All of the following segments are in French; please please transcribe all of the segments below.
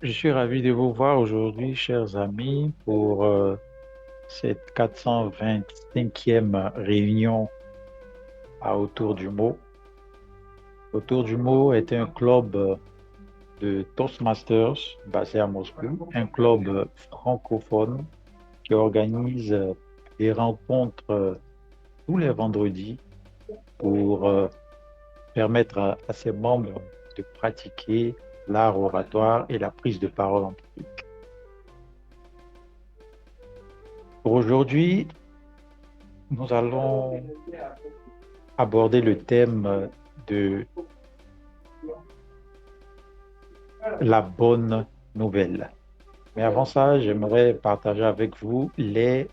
Je suis ravi de vous voir aujourd'hui, chers amis, pour cette 425e réunion Autour du mot. Autour du mot est un club de Toastmasters basé à Moscou, un club francophone qui organise des rencontres tous les vendredis pour permettre à ses membres de pratiquer l'art oratoire et la prise de parole en public. Pour aujourd'hui, nous allons aborder le thème de la bonne nouvelle. Mais avant ça, j'aimerais partager avec vous les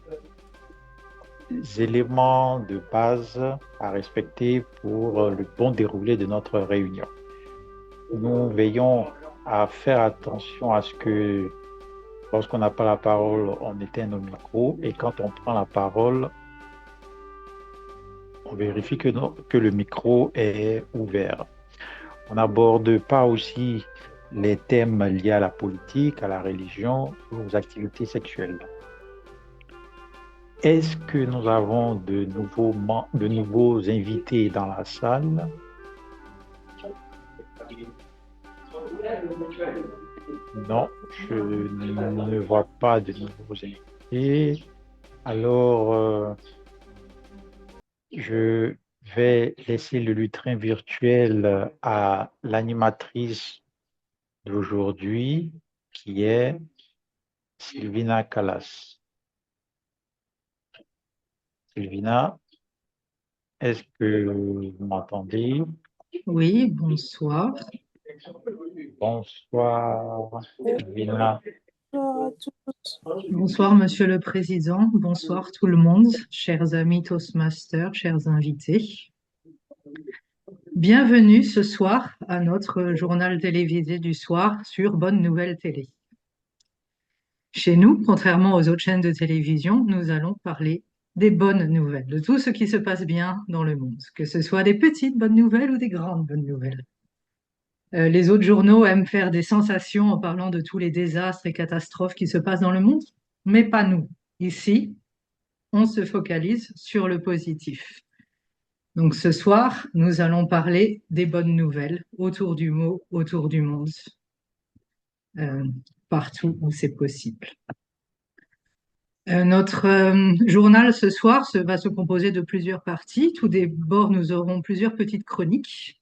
éléments de base à respecter pour le bon déroulé de notre réunion. Nous veillons à faire attention à ce que lorsqu'on n'a pas la parole, on éteint nos micros et quand on prend la parole, on vérifie que le micro est ouvert. On n'aborde pas aussi les thèmes liés à la politique, à la religion ou aux activités sexuelles. Est-ce que nous avons de nouveaux invités dans la salle? Non, je ne vois pas de nouveaux invités. Alors, je vais laisser le lutrin virtuel à l'animatrice d'aujourd'hui, qui est Sylvina Callas. Sylvina, est-ce que vous m'entendez? Oui, bonsoir. Bonsoir, Sylvina. Bonjour à tous. Bonsoir, Monsieur le Président. Bonsoir tout le monde, chers amis Toastmasters, chers invités. Bienvenue ce soir à notre journal télévisé du soir sur Bonne Nouvelle Télé. Chez nous, contrairement aux autres chaînes de télévision, nous allons parler des bonnes nouvelles, de tout ce qui se passe bien dans le monde, que ce soit des petites bonnes nouvelles ou des grandes bonnes nouvelles. Les autres journaux aiment faire des sensations en parlant de tous les désastres et catastrophes qui se passent dans le monde, mais pas nous. Ici, on se focalise sur le positif. Donc ce soir, nous allons parler des bonnes nouvelles autour du mot, autour du monde, euh, partout où c'est possible. Notre journal ce soir va se composer de plusieurs parties. Tout d'abord, nous aurons plusieurs petites chroniques.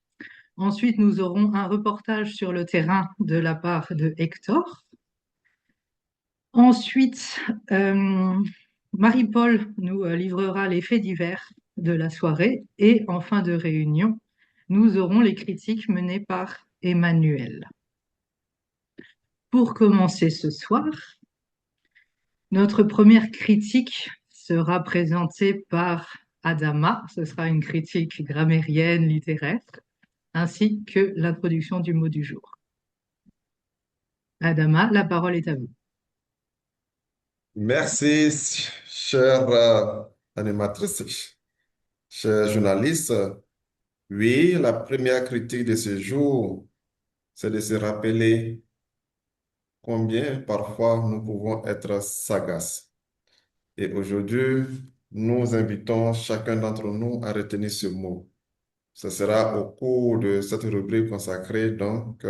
Ensuite, nous aurons un reportage sur le terrain de la part de Hector. Ensuite, Marie-Paul nous livrera les faits divers de la soirée. Et en fin de réunion, nous aurons les critiques menées par Emmanuel. Pour commencer ce soir, notre première critique sera présentée par Adama. Ce sera une critique grammairienne, littéraire, ainsi que l'introduction du mot du jour. Adama, la parole est à vous. Merci, chère animatrice, chers journalistes. Oui, la première critique de ce jour, c'est de se rappeler combien parfois nous pouvons être sagaces. Et aujourd'hui, nous invitons chacun d'entre nous à retenir ce mot. Ce sera au cours de cette rubrique consacrée donc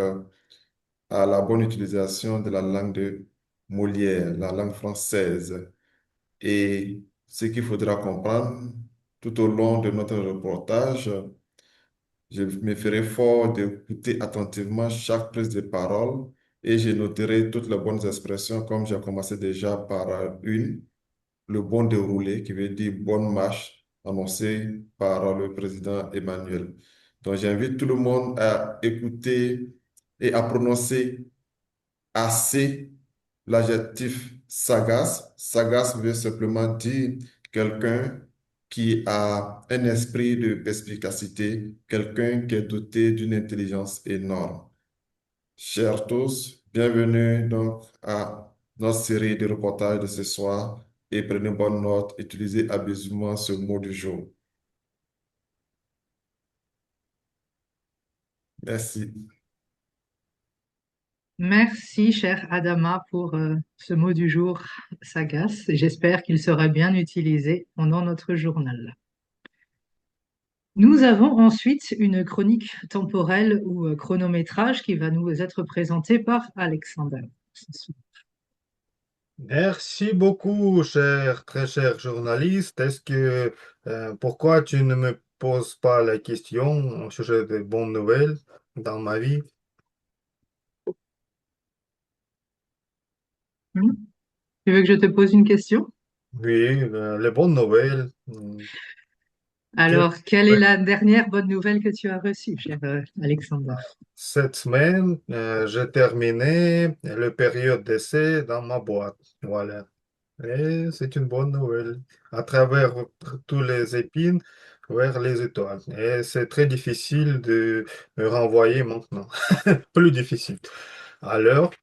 à la bonne utilisation de la langue de Molière, la langue française. Et ce qu'il faudra comprendre tout au long de notre reportage, je me ferai fort d'écouter attentivement chaque prise de parole et je noterai toutes les bonnes expressions comme j'ai commencé déjà par une, le bon déroulé qui veut dire bonne marche annoncé par le président Emmanuel. Donc j'invite tout le monde à écouter et à prononcer assez l'adjectif sagace. Sagace veut simplement dire quelqu'un qui a un esprit de perspicacité, quelqu'un qui est doté d'une intelligence énorme. Chers tous, bienvenue donc à notre série de reportages de ce soir et prenez bonne note, utilisez abusément ce mot du jour. Merci. Merci, chère Adama, pour ce mot du jour sagace. Et j'espère qu'il sera bien utilisé pendant notre journal. Nous avons ensuite une chronique temporelle ou chronométrage qui va nous être présentée par Alexander. Merci beaucoup, très cher journaliste. Pourquoi tu ne me poses pas la question au sujet des bonnes nouvelles dans ma vie? Hmm. Tu veux que je te pose une question? Oui, les bonnes nouvelles. Que- Alors, quelle est la dernière bonne nouvelle que tu as reçue, cher Alexander? Cette semaine, j'ai terminé la période d'essai dans ma boîte. Voilà. Et c'est une bonne nouvelle. À travers tous les épines vers les étoiles. Et c'est très difficile de me renvoyer maintenant. Plus difficile. Alors,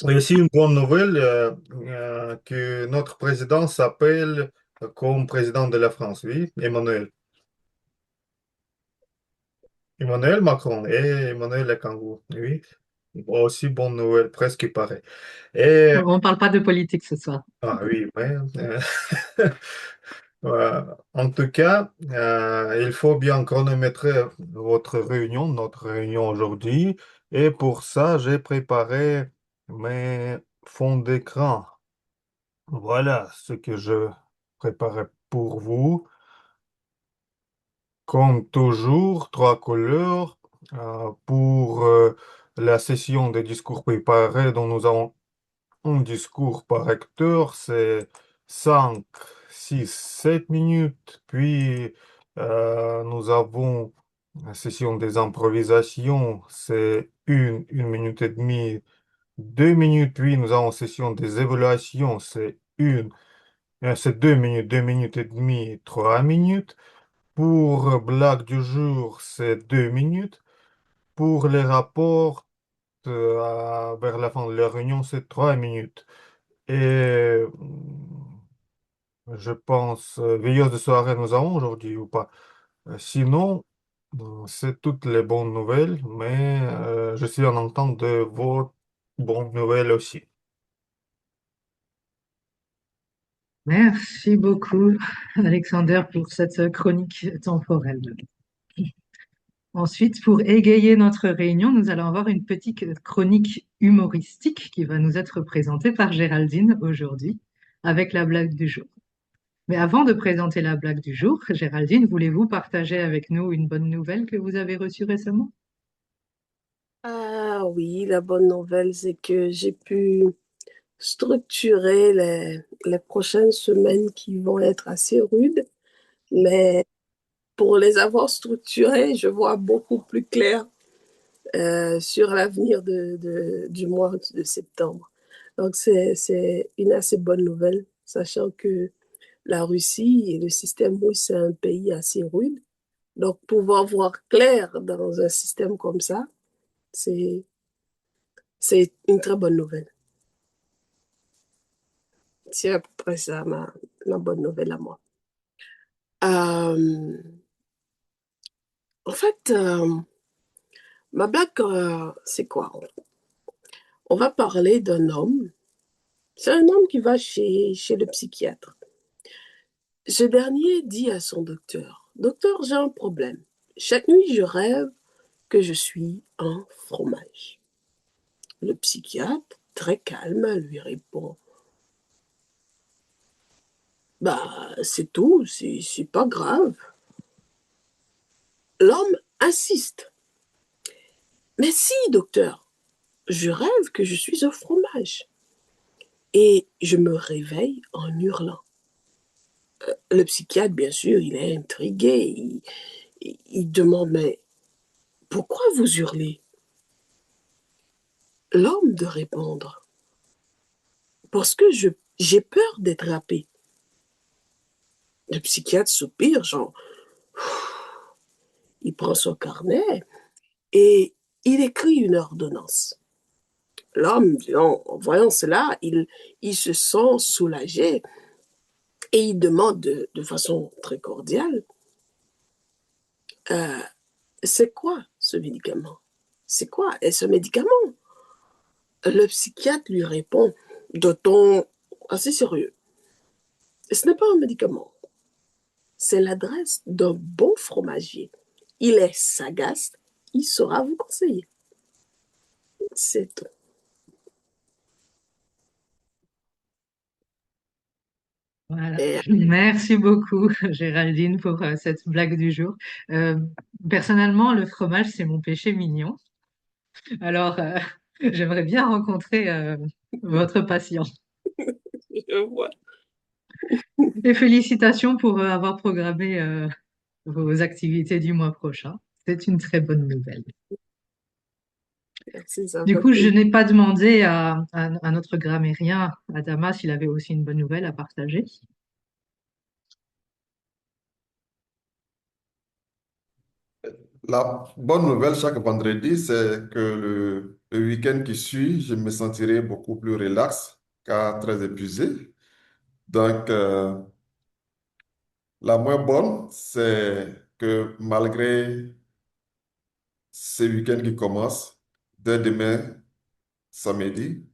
il y a aussi une bonne nouvelle que notre président s'appelle comme président de la France, oui, Emmanuel Macron et Emmanuel Kangou, oui. Aussi bonne nouvelle, presque pareil. Et, On ne parle pas de politique ce soir. ah oui, ouais, en tout cas, il faut bien chronométrer notre réunion aujourd'hui. Et pour ça, j'ai préparé mes fonds d'écran. Voilà ce que je préparais pour vous. Comme toujours, trois couleurs pour la session des discours préparés dont nous avons un discours par acteur, c'est 5, 6, 7 minutes. Puis nous avons la session des improvisations, c'est une minute et demie, 2 minutes. Puis nous avons session des évaluations, c'est 2 minutes, 2 minutes et demie, 3 minutes. Pour blague du jour, c'est 2 minutes. Pour les rapports, vers la fin de la réunion, c'est 3 minutes. Et je pense, veilleuse de soirée, nous avons aujourd'hui ou pas. Sinon, c'est toutes les bonnes nouvelles, mais je suis en attente de vos bonnes nouvelles aussi. Merci beaucoup, Alexander, pour cette chronique temporelle. Ensuite, pour égayer notre réunion, nous allons avoir une petite chronique humoristique qui va nous être présentée par Géraldine aujourd'hui avec la blague du jour. Mais avant de présenter la blague du jour, Géraldine, voulez-vous partager avec nous une bonne nouvelle que vous avez reçue récemment? Ah oui, la bonne nouvelle, c'est que j'ai pu structurer les prochaines semaines qui vont être assez rudes, mais pour les avoir structurées, je vois beaucoup plus clair sur l'avenir du mois de septembre. Donc c'est une assez bonne nouvelle, sachant que la Russie et le système russe, c'est un pays assez rude. Donc pouvoir voir clair dans un système comme ça, c'est c'est une très bonne nouvelle. C'est à peu près ça, ma bonne nouvelle à moi. Euh, en fait, ma blague, c'est quoi? On va parler d'un homme. C'est un homme qui va chez le psychiatre. Ce dernier dit à son docteur, Docteur, j'ai un problème. Chaque nuit, je rêve que je suis un fromage. Le psychiatre, très calme, lui répond, Bah, c'est tout, c'est pas grave. L'homme insiste. Mais si, docteur, je rêve que je suis un fromage. Et je me réveille en hurlant. Le psychiatre, bien sûr, il est intrigué. Il demande, mais pourquoi vous hurlez? L'homme de répondre, parce que j'ai peur d'être happé. Le psychiatre soupire, genre, il prend son carnet et il écrit une ordonnance. L'homme, en voyant cela, il se sent soulagé et il demande de façon très cordiale, euh, c'est quoi ce médicament? C'est quoi? Et ce médicament? Le psychiatre lui répond de ton assez sérieux. Ce n'est pas un médicament, c'est l'adresse d'un bon fromager. Il est sagace, il saura vous conseiller. C'est tout. Voilà. Et Merci beaucoup, Géraldine, pour cette blague du jour. Euh, Personnellement, le fromage, c'est mon péché mignon. Alors, j'aimerais bien rencontrer votre patient. je vois. Et félicitations pour avoir programmé vos activités du mois prochain. C'est une très bonne nouvelle. Merci, ça Du fait coup, je plaisir. n'ai pas demandé à notre grammairien, Adama, s'il avait aussi une bonne nouvelle à partager. La bonne nouvelle chaque vendredi, c'est que le week-end qui suit, je me sentirai beaucoup plus relax car très épuisé. Donc, la moins bonne, c'est que malgré ce week-end qui commence, dès demain, samedi,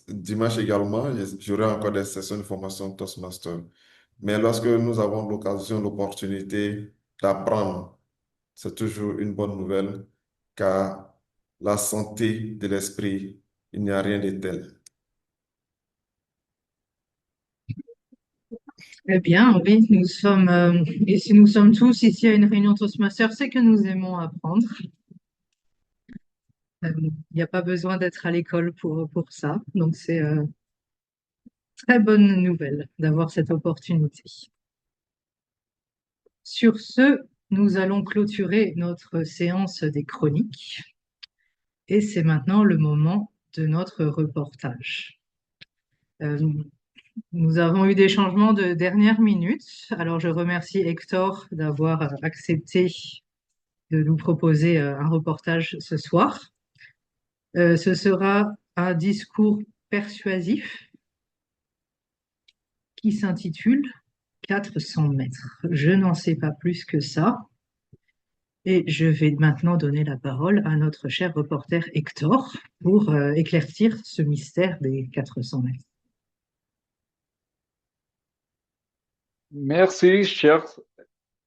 dimanche également, j'aurai encore des sessions de formation Toastmaster. Mais lorsque nous avons l'occasion, l'opportunité d'apprendre, c'est toujours une bonne nouvelle, car la santé de l'esprit, il n'y a rien de tel. Eh bien, oui, nous sommes, et si nous sommes tous ici à une réunion Toastmasters, c'est que nous aimons apprendre. Il n'y a pas besoin d'être à l'école pour ça. Donc, c'est très bonne nouvelle d'avoir cette opportunité. Sur ce, nous allons clôturer notre séance des chroniques et c'est maintenant le moment de notre reportage. Euh, Nous avons eu des changements de dernière minute. Alors, je remercie Hector d'avoir accepté de nous proposer un reportage ce soir. Ce sera un discours persuasif qui s'intitule 400 mètres. Je n'en sais pas plus que ça. Et je vais maintenant donner la parole à notre cher reporter Hector pour éclaircir ce mystère des 400 mètres. Merci, chère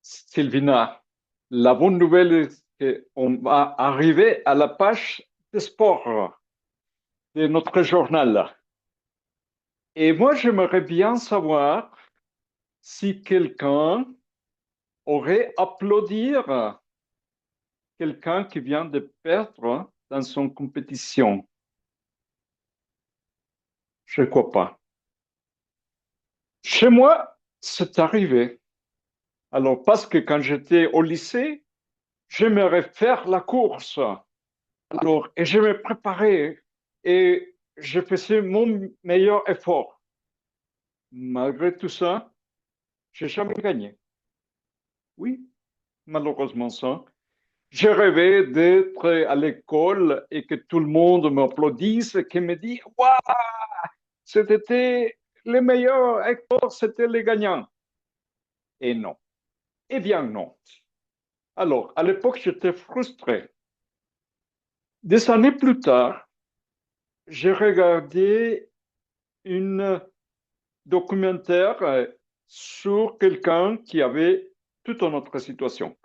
Sylvina. La bonne nouvelle est qu'on va arriver à la page de sport de notre journal. Et moi, j'aimerais bien savoir si quelqu'un aurait applaudir quelqu'un qui vient de perdre dans son compétition. Je ne crois pas. Chez moi, c'est arrivé. Alors, parce que quand j'étais au lycée, j'aimerais faire la course. Alors, et je me préparais et je faisais mon meilleur effort. Malgré tout ça, j'ai jamais gagné. Oui, malheureusement ça. J'ai rêvé d'être à l'école et que tout le monde m'applaudisse, et me dit, waouh, c'était les meilleurs, Hector, c'était les gagnants. Et non. Eh bien non. Alors, à l'époque, j'étais frustré. Des années plus tard, j'ai regardé une documentaire sur quelqu'un qui avait toute une autre situation.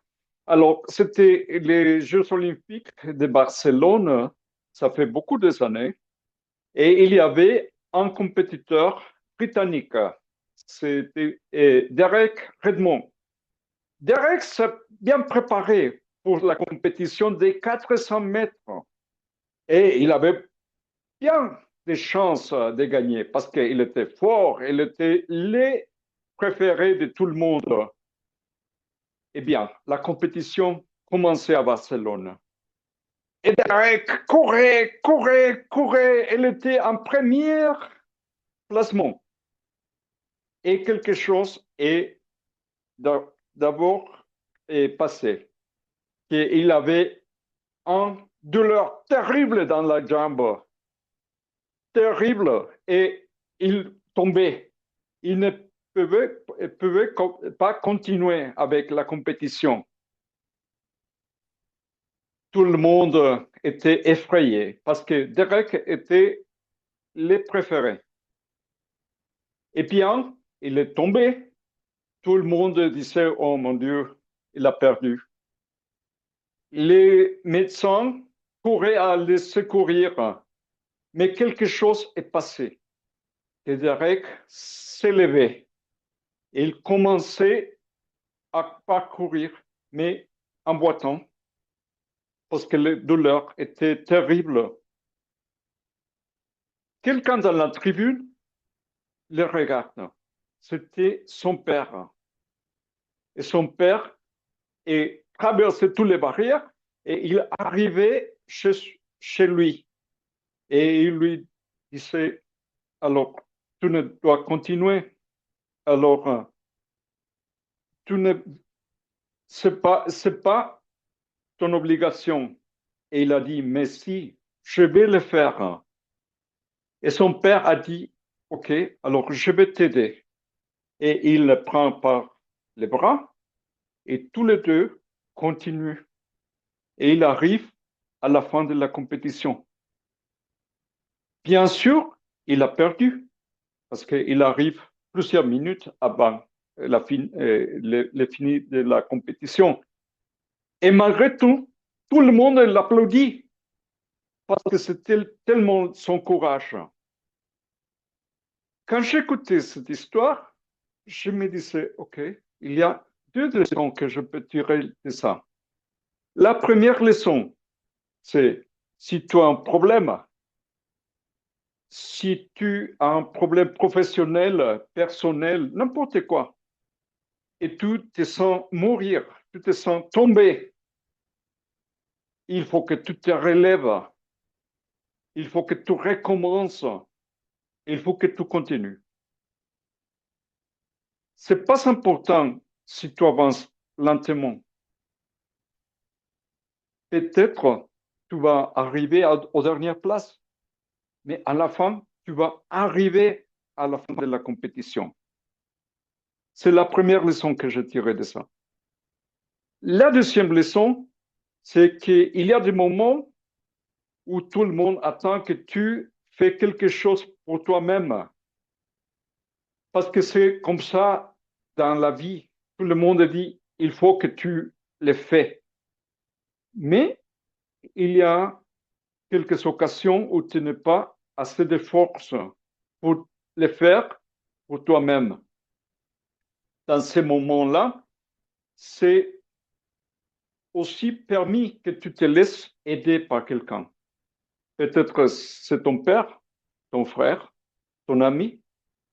Alors, c'était les Jeux olympiques de Barcelone, ça fait beaucoup d'années, et il y avait un compétiteur britannique, c'était Derek Redmond. Derek s'est bien préparé pour la compétition des 400 mètres et il avait bien des chances de gagner parce qu'il était fort, il était le préféré de tout le monde. Eh bien, la compétition commençait à Barcelone. Et Derek courait, courait, courait. Elle était en premier placement. Et quelque chose est d'abord passé. Il avait une douleur terrible dans la jambe. Terrible. Et il tombait. Il ne pouvait pas continuer avec la compétition. Tout le monde était effrayé parce que Derek était les préférés. Et bien, il est tombé. Tout le monde disait, oh mon Dieu, il a perdu. Les médecins couraient à le secourir, mais quelque chose est passé. Et Derek s'est levé. Il commençait à parcourir, mais en boitant, parce que les douleurs étaient terribles. Quelqu'un dans la tribune le regarde. C'était son père. Et son père est traversé toutes les barrières et il arrivait chez lui. Et il lui disait, alors, tu ne dois continuer. Alors, tu ne, c'est pas ton obligation. Et il a dit, mais si, je vais le faire. Et son père a dit, OK, alors je vais t'aider. Et il le prend par les bras et tous les deux continuent. Et il arrive à la fin de la compétition. Bien sûr, il a perdu parce qu'il arrive plusieurs minutes avant le fini de la compétition. Et malgré tout, tout le monde l'applaudit parce que c'était tellement son courage. Quand j'écoutais cette histoire, je me disais, OK, il y a deux leçons que je peux tirer de ça. La première leçon, c'est si tu as un problème, si tu as un problème professionnel, personnel, n'importe quoi, et tu te sens mourir, tu te sens tomber, il faut que tu te relèves, il faut que tu recommences, il faut que tu continues. C'est pas important si tu avances lentement. Peut-être tu vas arriver aux dernières places, mais à la fin, tu vas arriver à la fin de la compétition. C'est la première leçon que j'ai tirée de ça. La deuxième leçon, c'est qu'il y a des moments où tout le monde attend que tu fais quelque chose pour toi-même. Parce que c'est comme ça dans la vie. Tout le monde dit, il faut que tu le fais. Mais il y a quelques occasions où tu n'as pas assez de force pour le faire pour toi-même. Dans ces moments-là, c'est aussi permis que tu te laisses aider par quelqu'un. Peut-être c'est ton père, ton frère, ton ami,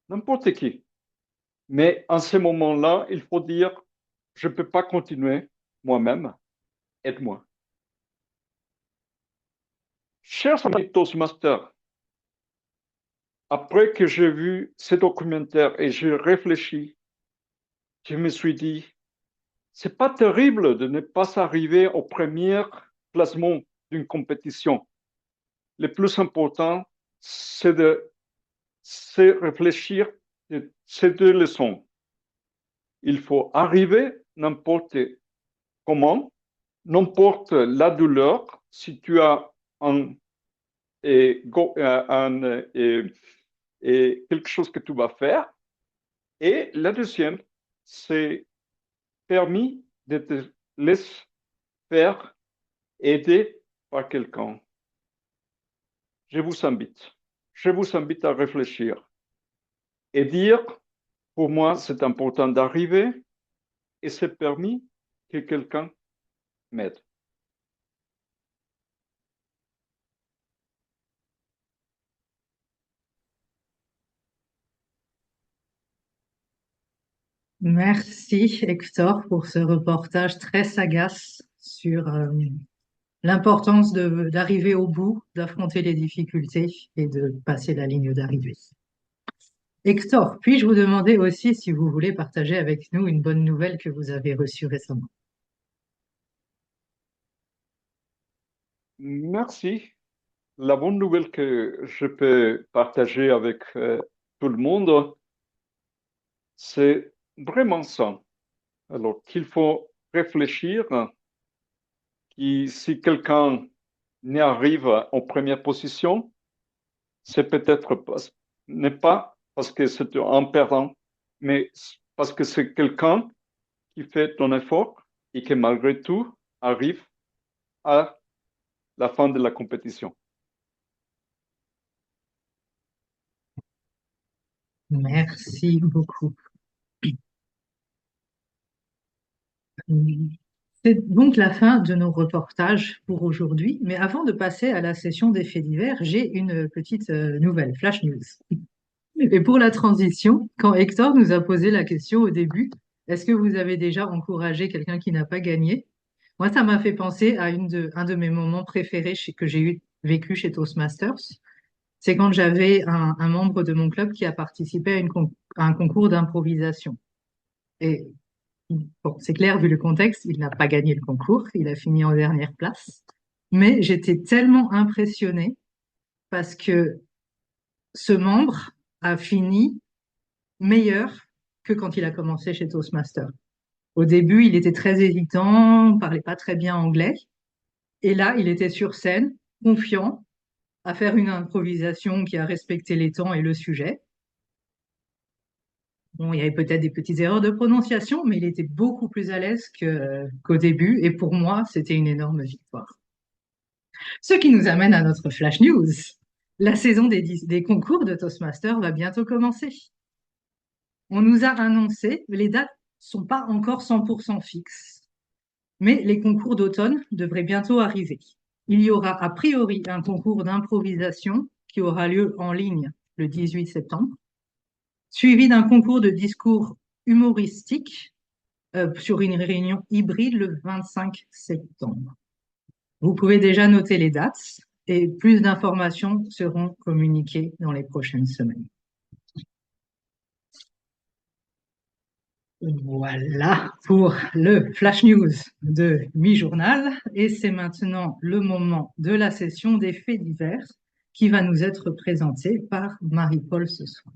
n'importe qui. Mais en ce moment-là, il faut dire, je ne peux pas continuer moi-même, aide-moi. Chers amis Toastmasters, après que j'ai vu ce documentaire et j'ai réfléchi, je me suis dit, c'est pas terrible de ne pas arriver au premier classement d'une compétition. Le plus important, c'est de réfléchir à ces deux leçons. Il faut arriver n'importe comment, n'importe la douleur, si tu as quelque chose que tu vas faire. Et la deuxième, c'est permis de te laisser faire aider par quelqu'un. Je vous invite. Je vous invite à réfléchir et dire, pour moi, c'est important d'arriver et c'est permis que quelqu'un m'aide. Merci Hector pour ce reportage très sagace sur l'importance d'arriver au bout, d'affronter les difficultés et de passer la ligne d'arrivée. Hector, puis-je vous demander aussi si vous voulez partager avec nous une bonne nouvelle que vous avez reçue récemment? Merci. La bonne nouvelle que je peux partager avec tout le monde, c'est vraiment ça. Alors qu'il faut réfléchir, si quelqu'un n'arrive en première position, c'est peut-être n'est pas parce que c'est un perdant, mais parce que c'est quelqu'un qui fait un effort et qui malgré tout arrive à la fin de la compétition. Merci beaucoup. C'est donc la fin de nos reportages pour aujourd'hui. Mais avant de passer à la session des faits divers, j'ai une petite nouvelle, flash news. Et pour la transition, quand Hector nous a posé la question au début, est-ce que vous avez déjà encouragé quelqu'un qui n'a pas gagné? Moi, ça m'a fait penser à un de mes moments préférés que vécu chez Toastmasters. C'est quand j'avais un membre de mon club qui a participé à un concours d'improvisation. Et bon, c'est clair, vu le contexte, il n'a pas gagné le concours, il a fini en dernière place. Mais j'étais tellement impressionnée parce que ce membre a fini meilleur que quand il a commencé chez Toastmaster. Au début, il était très hésitant, parlait pas très bien anglais. Et là, il était sur scène, confiant, à faire une improvisation qui a respecté les temps et le sujet. Bon, il y avait peut-être des petites erreurs de prononciation, mais il était beaucoup plus à l'aise qu'au début. Et pour moi, c'était une énorme victoire. Ce qui nous amène à notre flash news. La saison des concours de Toastmaster va bientôt commencer. On nous a annoncé, les dates sont pas encore 100% fixes, mais les concours d'automne devraient bientôt arriver. Il y aura a priori un concours d'improvisation qui aura lieu en ligne le 18 septembre, suivi d'un concours de discours humoristique sur une réunion hybride le 25 septembre. Vous pouvez déjà noter les dates et plus d'informations seront communiquées dans les prochaines semaines. Voilà pour le flash news de mi-journal et c'est maintenant le moment de la session des faits divers qui va nous être présentée par Marie-Paul ce soir.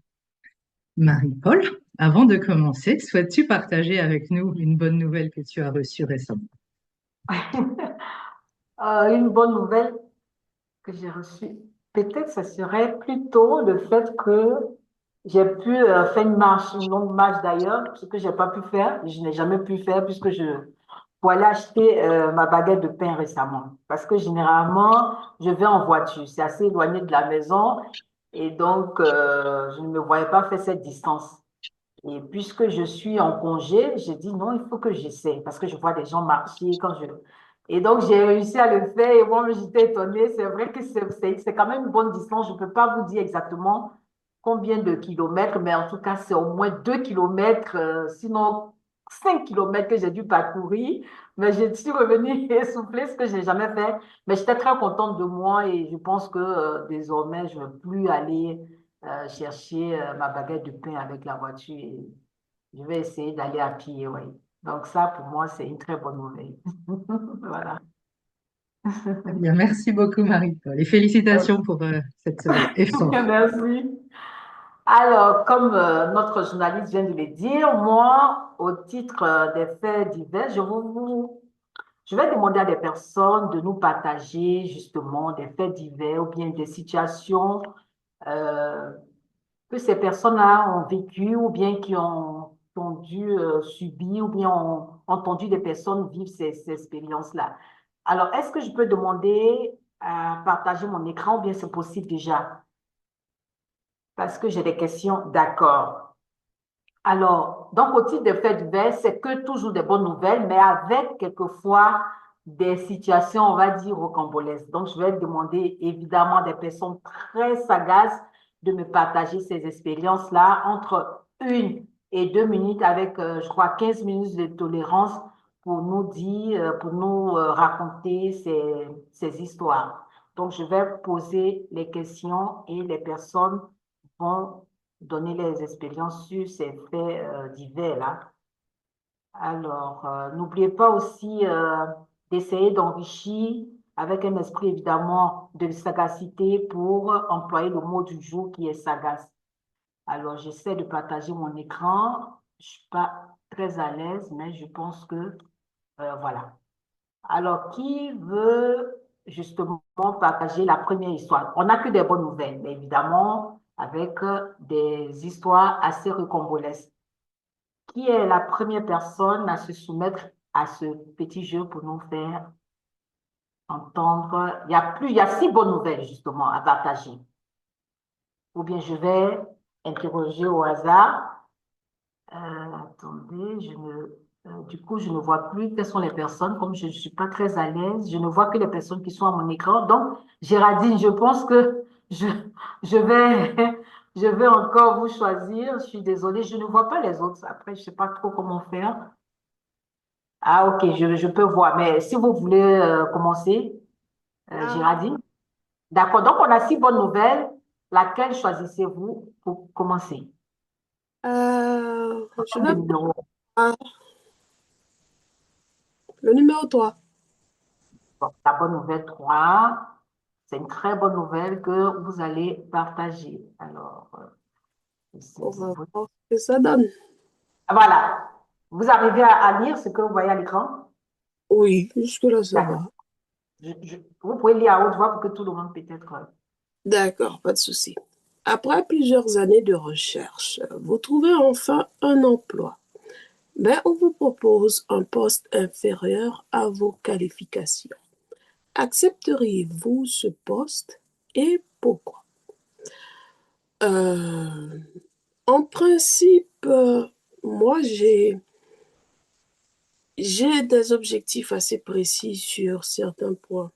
Marie-Paul, avant de commencer, souhaites-tu partager avec nous une bonne nouvelle que tu as reçue récemment? Une bonne nouvelle que j'ai reçue, peut-être ce serait plutôt le fait que j'ai pu faire une marche, une longue marche d'ailleurs, ce que j'ai pas pu faire, je n'ai jamais pu faire puisque pour aller acheter ma baguette de pain récemment. Parce que généralement, je vais en voiture, c'est assez éloigné de la maison et donc je ne me voyais pas faire cette distance. Et puisque je suis en congé, j'ai dit non, il faut que j'essaie parce que je vois des gens marcher quand je... Et donc, j'ai réussi à le faire et moi, j'étais étonnée. C'est vrai que c'est quand même une bonne distance. Je ne peux pas vous dire exactement combien de kilomètres, mais en tout cas, c'est au moins 2 kilomètres, sinon 5 kilomètres que j'ai dû parcourir. Mais je suis revenue essoufflée, ce que je n'ai jamais fait. Mais j'étais très contente de moi et je pense que désormais, je ne vais plus aller chercher ma baguette de pain avec la voiture. Et je vais essayer d'aller à pied, oui. Donc ça, pour moi, c'est une très bonne nouvelle. Voilà. Eh bien, merci beaucoup Marie-Paul et félicitations pour cet effort. Merci. Alors, comme notre journaliste vient de le dire, moi, au titre des faits divers, je vais demander à des personnes de nous partager justement des faits divers ou bien des situations euh, que ces personnes-là ont vécues ou bien qui ont dû subir ou bien ont entendu des personnes vivre ces expériences-là. Alors, est-ce que je peux demander à partager mon écran ou bien c'est possible déjà? Parce que j'ai des questions. D'accord. Alors, donc, au titre des faits divers, c'est que toujours des bonnes nouvelles, mais avec quelquefois des situations, on va dire, rocambolesques. Donc, je vais demander évidemment à des personnes très sagaces de me partager ces expériences-là entre 1 et 2 minutes avec, je crois, 15 minutes de tolérance pour nous dire, pour nous raconter ces histoires. Donc, je vais poser les questions et les personnes vont donner les expériences sur ces faits divers-là. Alors, n'oubliez pas aussi d'essayer d'enrichir avec un esprit évidemment de sagacité pour employer le mot du jour qui est sagace. Alors, j'essaie de partager mon écran. Je ne suis pas très à l'aise, mais je pense que voilà. Alors, qui veut justement partager la première histoire. On n'a que des bonnes nouvelles, mais évidemment, avec des histoires assez rocambolesques. Qui est la première personne à se soumettre à ce petit jeu pour nous faire entendre? Il y a 6 bonnes nouvelles, justement, à partager. Ou bien je vais interroger au hasard. Attendez, du coup, je ne vois plus quelles sont les personnes. Comme je ne suis pas très à l'aise, je ne vois que les personnes qui sont à mon écran. Donc, Géraldine, je pense que je, je vais, je vais encore vous choisir. Je suis désolée, je ne vois pas les autres. Après, je ne sais pas trop comment faire. Ah, ok, je peux voir. Mais si vous voulez commencer, Ah, Géraldine. D'accord, donc on a 6 bonnes nouvelles. Laquelle choisissez-vous pour commencer? je Le vais numéro. prendre le numéro 3. Bon, la bonne nouvelle 3, c'est une très bonne nouvelle que vous allez partager. Alors, On va saisissez-vous. voir ce que ça donne. Voilà. Vous arrivez à lire ce que vous voyez à l'écran? Oui, jusque-là, ça D'accord. va. Vous pouvez lire à haute voix pour que tout le monde peut-être. D'accord, pas de souci. Après plusieurs années de recherche, vous trouvez enfin un emploi. Mais on vous propose un poste inférieur à vos qualifications. Accepteriez-vous ce poste et pourquoi? Euh, En principe, moi, j'ai des objectifs assez précis sur certains points.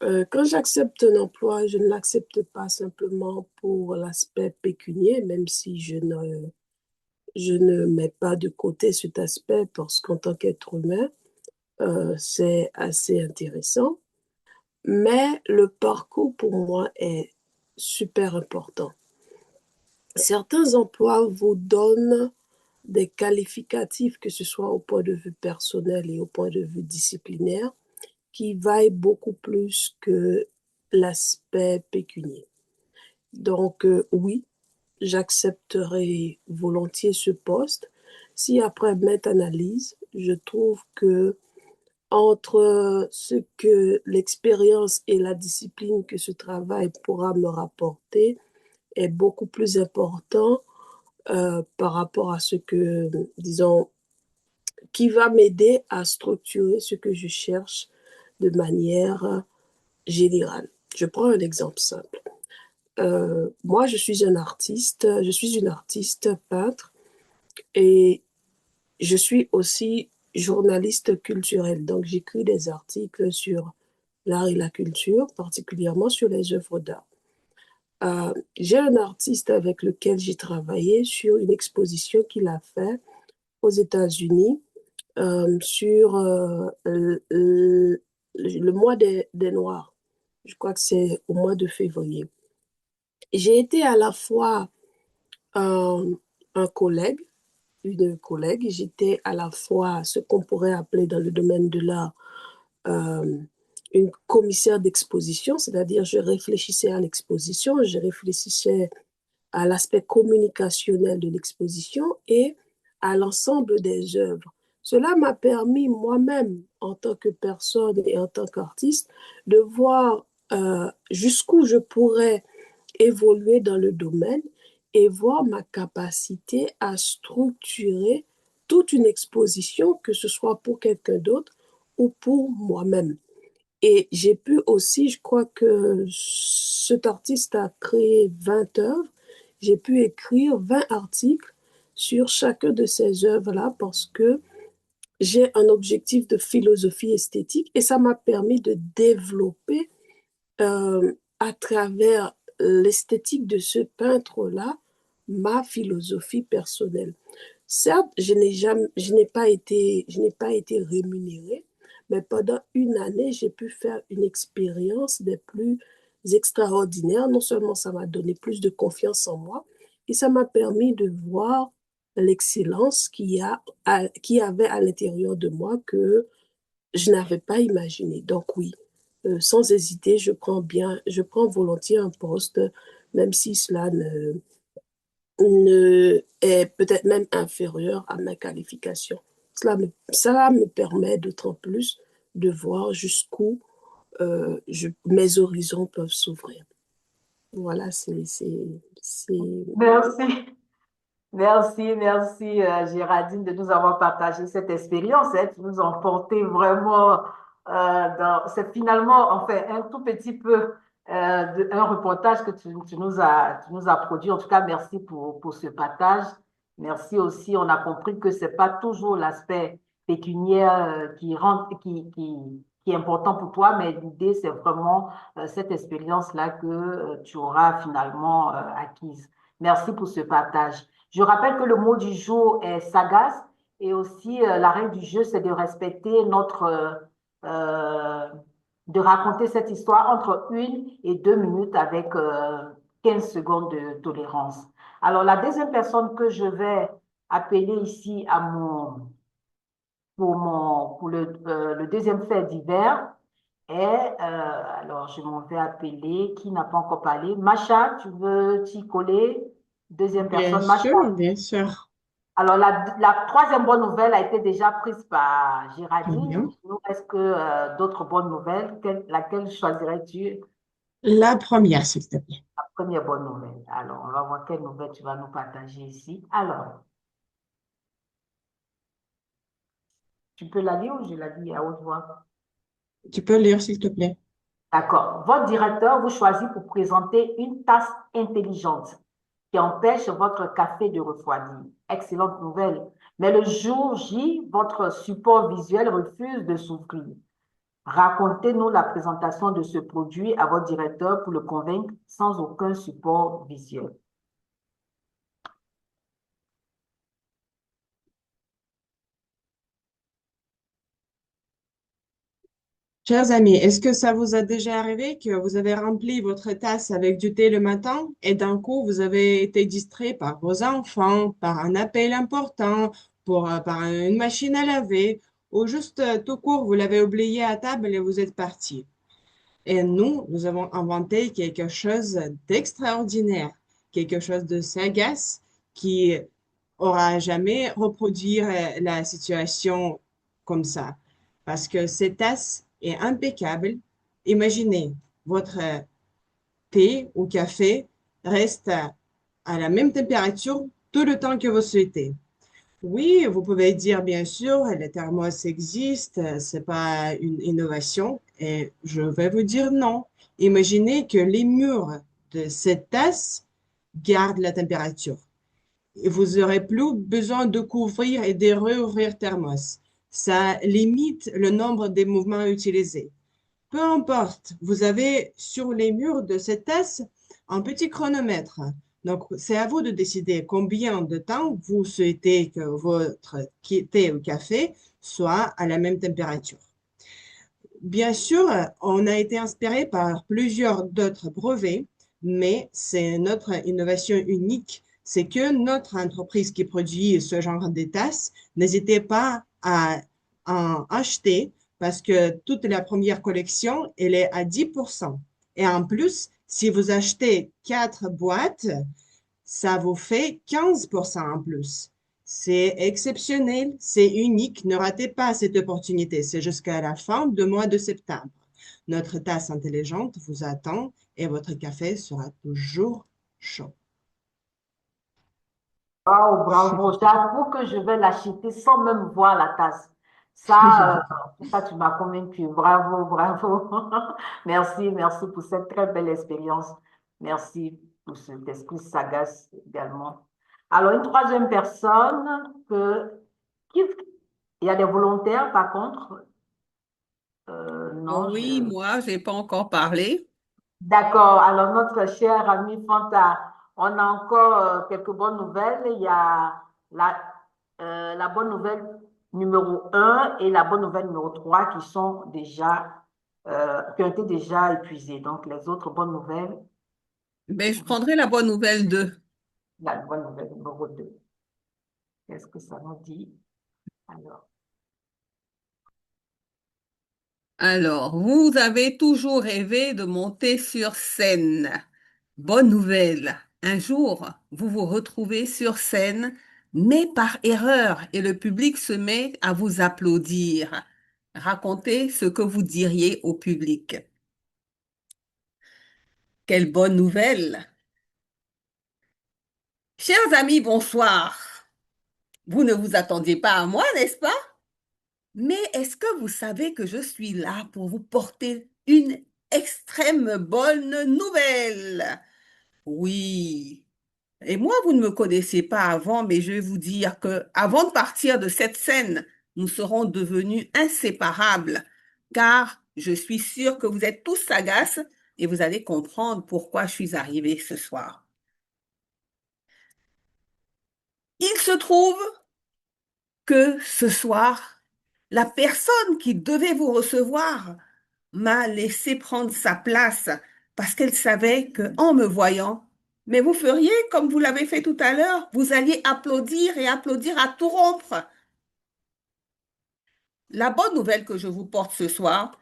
Quand j'accepte un emploi, je ne l'accepte pas simplement pour l'aspect pécunier, même si je ne mets pas de côté cet aspect parce qu'en tant qu'être humain, c'est assez intéressant. Mais le parcours pour moi est super important. Certains emplois vous donnent des qualificatifs, que ce soit au point de vue personnel et au point de vue disciplinaire, qui vaillent beaucoup plus que l'aspect pécunier. Donc, oui, j'accepterai volontiers ce poste si après maintes analyses, je trouve que entre ce que l'expérience et la discipline que ce travail pourra me rapporter est beaucoup plus important par rapport à ce que, disons, qui va m'aider à structurer ce que je cherche de manière générale. Je prends un exemple simple. Moi, je suis une artiste peintre et je suis aussi journaliste culturel. Donc, j'écris des articles sur l'art et la culture, particulièrement sur les œuvres d'art. J'ai un artiste avec lequel j'ai travaillé sur une exposition qu'il a fait aux États-Unis sur le mois des Noirs. Je crois que c'est au mois de février. J'ai été à la fois un, un collègue, une collègue, j'étais à la fois ce qu'on pourrait appeler dans le domaine de l'art euh, une commissaire d'exposition, c'est-à-dire je réfléchissais à l'exposition, je réfléchissais à l'aspect communicationnel de l'exposition et à l'ensemble des œuvres. Cela m'a permis moi-même, en tant que personne et en tant qu'artiste, de voir jusqu'où je pourrais évoluer dans le domaine et voir ma capacité à structurer toute une exposition, que ce soit pour quelqu'un d'autre ou pour moi-même. Et j'ai pu aussi, je crois que cet artiste a créé 20 œuvres, j'ai pu écrire 20 articles sur chacune de ces œuvres-là parce que j'ai un objectif de philosophie esthétique et ça m'a permis de développer à travers l'esthétique de ce peintre-là ma philosophie personnelle. Certes, je n'ai pas été rémunérée, mais pendant une année, j'ai pu faire une expérience des plus extraordinaires. Non seulement ça m'a donné plus de confiance en moi, et ça m'a permis de voir l'excellence qu'il y avait à l'intérieur de moi que je n'avais pas imaginé. Donc oui, sans hésiter, je prends volontiers un poste, même si cela ne est peut-être même inférieur à ma qualification. Ça me permet d'autant plus de voir jusqu'où mes horizons peuvent s'ouvrir. Voilà, Merci. Merci, Géraldine, de nous avoir partagé cette expérience, hein. Tu nous as emporté vraiment c'est finalement, enfin, un tout petit peu un reportage que tu nous as produit. En tout cas, merci pour ce partage. Merci aussi. On a compris que c'est pas toujours l'aspect pécuniaire qui est important pour toi, mais l'idée, c'est vraiment cette expérience-là que tu auras finalement acquise. Merci pour ce partage. Je rappelle que le mot du jour est sagace et aussi la règle du jeu, c'est de respecter euh, de raconter cette histoire entre 1 et 2 minutes avec 15 secondes de tolérance. Alors, la deuxième personne que je vais appeler ici pour le deuxième fait divers est, alors je m'en vais appeler, qui n'a pas encore parlé? Macha, tu veux t'y coller? Deuxième Bien personne, Macha. sûr, bien sûr. Alors, la troisième bonne nouvelle a été déjà prise par Très Géraldine. bien. Il nous reste que d'autres bonnes nouvelles. Laquelle choisirais-tu? La première, s'il te plaît. La première bonne nouvelle. Alors, on va voir quelle nouvelle tu vas nous partager ici. Alors, tu peux la lire ou je la lis à haute voix? Tu peux lire, s'il te plaît. D'accord. Votre directeur vous choisit pour présenter une tasse intelligente qui empêche votre café de refroidir. Excellente nouvelle. Mais le jour J, votre support visuel refuse de s'ouvrir. Racontez-nous la présentation de ce produit à votre directeur pour le convaincre sans aucun support visuel. Chers amis, est-ce que ça vous a déjà arrivé que vous avez rempli votre tasse avec du thé le matin et d'un coup, vous avez été distrait par vos enfants, par un appel important, par une machine à laver, ou juste tout court, vous l'avez oublié à table et vous êtes parti. Et nous avons inventé quelque chose d'extraordinaire, quelque chose de sagace qui aura jamais reproduire la situation comme ça. Parce que cette tasse est impeccable. Imaginez, votre thé ou café reste à la même température tout le temps que vous souhaitez. Oui, vous pouvez dire bien sûr, les thermos existent, c'est pas une innovation. Et je vais vous dire non. Imaginez que les murs de cette tasse gardent la température. Et vous n'aurez plus besoin de couvrir et de rouvrir thermos. Ça limite le nombre de mouvements utilisés. Peu importe, vous avez sur les murs de cette tasse un petit chronomètre. Donc, c'est à vous de décider combien de temps vous souhaitez que votre thé ou café soit à la même température. Bien sûr, on a été inspiré par plusieurs d'autres brevets, mais c'est notre innovation unique, c'est que notre entreprise qui produit ce genre de tasses n'hésitait pas à en acheter parce que toute la première collection, elle est à 10%. Et en plus, si vous achetez 4 boîtes, ça vous fait 15% en plus. C'est exceptionnel, c'est unique. Ne ratez pas cette opportunité. C'est jusqu'à la fin du mois de septembre. Notre tasse intelligente vous attend et votre café sera toujours chaud. Wow, bravo. J'avoue que je vais l'acheter sans même voir la tasse. Ça, tu m'as convaincu. Bravo, bravo. Merci pour cette très belle expérience. Merci pour cet esprit sagace également. Alors, une troisième personne qui- il y a des volontaires, par contre. Non, Oui, moi, je n'ai pas encore parlé. D'accord. Alors, notre cher ami Fanta, on a encore quelques bonnes nouvelles. Il y a la bonne nouvelle numéro 1 et la bonne nouvelle numéro 3 qui ont été déjà épuisées. Donc, les autres bonnes nouvelles, Ben, je prendrai la bonne nouvelle 2. la bonne nouvelle numéro 2. Qu'est-ce que ça nous dit? Alors, Alors, vous avez toujours rêvé de monter sur scène. Bonne nouvelle. Un jour, vous vous retrouvez sur scène, mais par erreur, et le public se met à vous applaudir. Racontez ce que vous diriez au public. Quelle bonne nouvelle! Chers amis, bonsoir. Vous ne vous attendiez pas à moi, n'est-ce pas? Mais est-ce que vous savez que je suis là pour vous porter une extrême bonne nouvelle? Oui. Et moi, vous ne me connaissez pas avant, mais je vais vous dire que avant de partir de cette scène, nous serons devenus inséparables, car je suis sûre que vous êtes tous sagaces et vous allez comprendre pourquoi je suis arrivée ce soir. Il se trouve que ce soir, la personne qui devait vous recevoir m'a laissé prendre sa place parce qu'elle savait qu'en me voyant, mais vous feriez comme vous l'avez fait tout à l'heure, vous alliez applaudir et applaudir à tout rompre. La bonne nouvelle que je vous porte ce soir,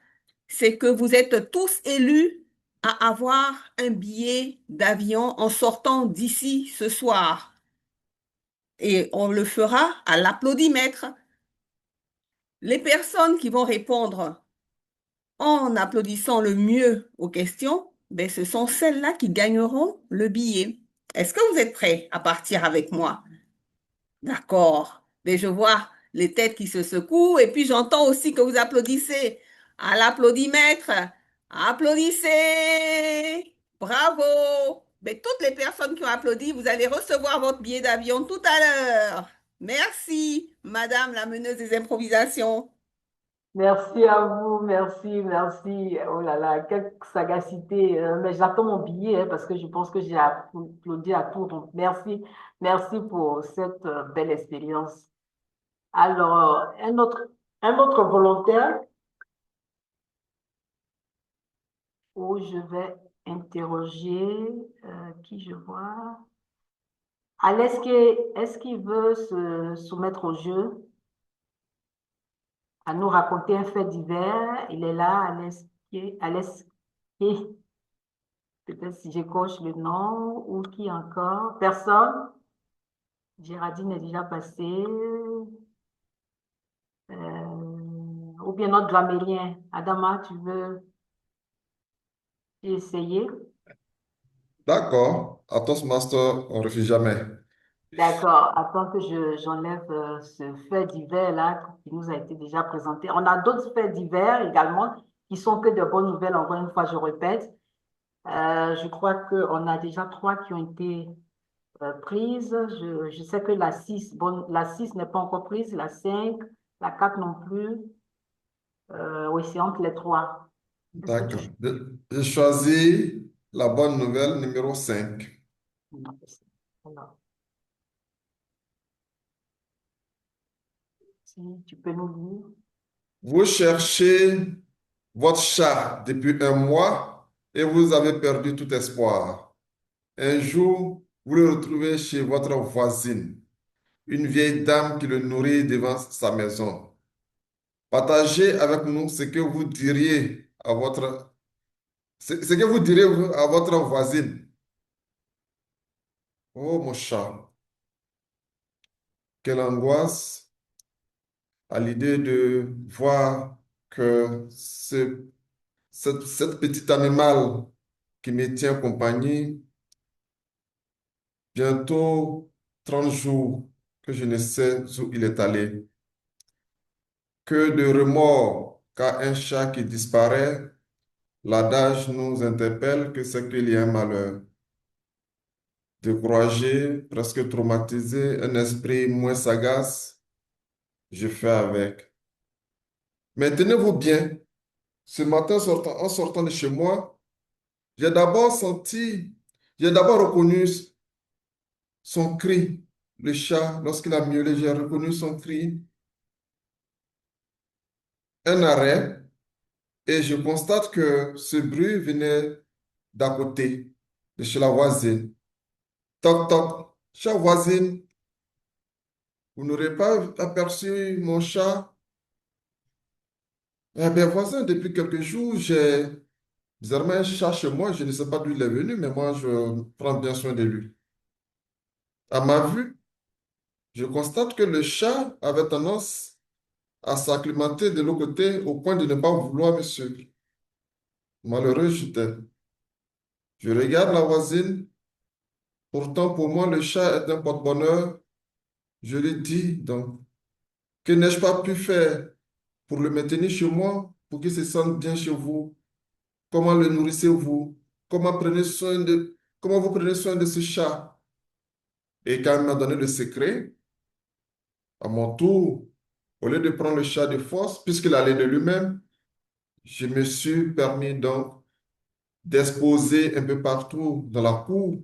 c'est que vous êtes tous élus à avoir un billet d'avion en sortant d'ici ce soir. Et on le fera à l'applaudimètre. Les personnes qui vont répondre en applaudissant le mieux aux questions, ben, ce sont celles-là qui gagneront le billet. Est-ce que vous êtes prêts à partir avec moi? D'accord. Mais je vois les têtes qui se secouent et puis j'entends aussi que vous applaudissez. À l'applaudimètre, applaudissez. Bravo. Mais toutes les personnes qui ont applaudi, vous allez recevoir votre billet d'avion tout à l'heure. Merci, Madame la meneuse des improvisations. Merci à vous, merci, merci. Oh là là, quelle sagacité. Mais j'attends mon billet hein, parce que je pense que j'ai applaudi à tout. Donc, merci, merci pour cette belle expérience. Alors, un autre volontaire où je vais interroger qui je vois. Est-ce qu'il veut se soumettre au jeu, à nous raconter un fait divers? Il est là, Alès, peut-être si j'écorche le nom, ou qui encore? Personne? Géraldine est déjà passée. Ou bien notre grammairien. Adama, tu veux essayer? D'accord. À Toastmaster, on ne refuse jamais. D'accord. Attends que j'enlève ce fait divers-là qui nous a été déjà présenté. On a d'autres faits divers également qui sont que de bonnes nouvelles. Encore une fois, je répète. Je crois qu'on a déjà trois qui ont été prises. Je sais que la 6 la 6 n'est pas encore prise, la 5 la 4 non plus. Oui, c'est entre les trois. Est-ce que D'accord. Je choisis la bonne nouvelle numéro 5. Alors, si tu peux nous lire. Vous cherchez votre chat depuis un mois et vous avez perdu tout espoir. Un jour, vous le retrouvez chez votre voisine, une vieille dame qui le nourrit devant sa maison. Partagez avec nous ce que vous diriez à ce que vous diriez à votre voisine. Oh, mon chat, quelle angoisse à l'idée de voir que cette petite animal qui me tient compagnie, bientôt 30 jours que je ne sais où il est allé. Que de remords, car un chat qui disparaît, l'adage nous interpelle que c'est qu'il y a un malheur. Découragé, presque traumatisé, un esprit moins sagace, je fais avec. Mais tenez-vous bien, ce matin, en sortant de chez moi, j'ai d'abord senti, j'ai d'abord reconnu son cri. Le chat, lorsqu'il a miaulé, j'ai reconnu son cri. Un arrêt, et je constate que ce bruit venait d'à côté, de chez la voisine. Toc, toc, chère voisine, vous n'aurez pas aperçu mon chat? Eh bien, voisin, depuis quelques jours, j'ai désormais un chat chez moi. Je ne sais pas d'où il est venu, mais moi, je prends bien soin de lui. À ma vue, je constate que le chat avait tendance à s'acclimater de l'autre côté au point de ne pas vouloir me suivre. Malheureux j'étais. Je regarde la voisine. Pourtant, pour moi, le chat est un porte-bonheur. Je lui dis donc, que n'ai-je pas pu faire pour le maintenir chez moi, pour qu'il se sente bien chez vous? Comment le nourrissez-vous? Comment vous prenez soin de ce chat? Et quand elle m'a donné le secret, à mon tour, au lieu de prendre le chat de force, puisqu'il allait de lui-même, je me suis permis donc d'exposer un peu partout dans la cour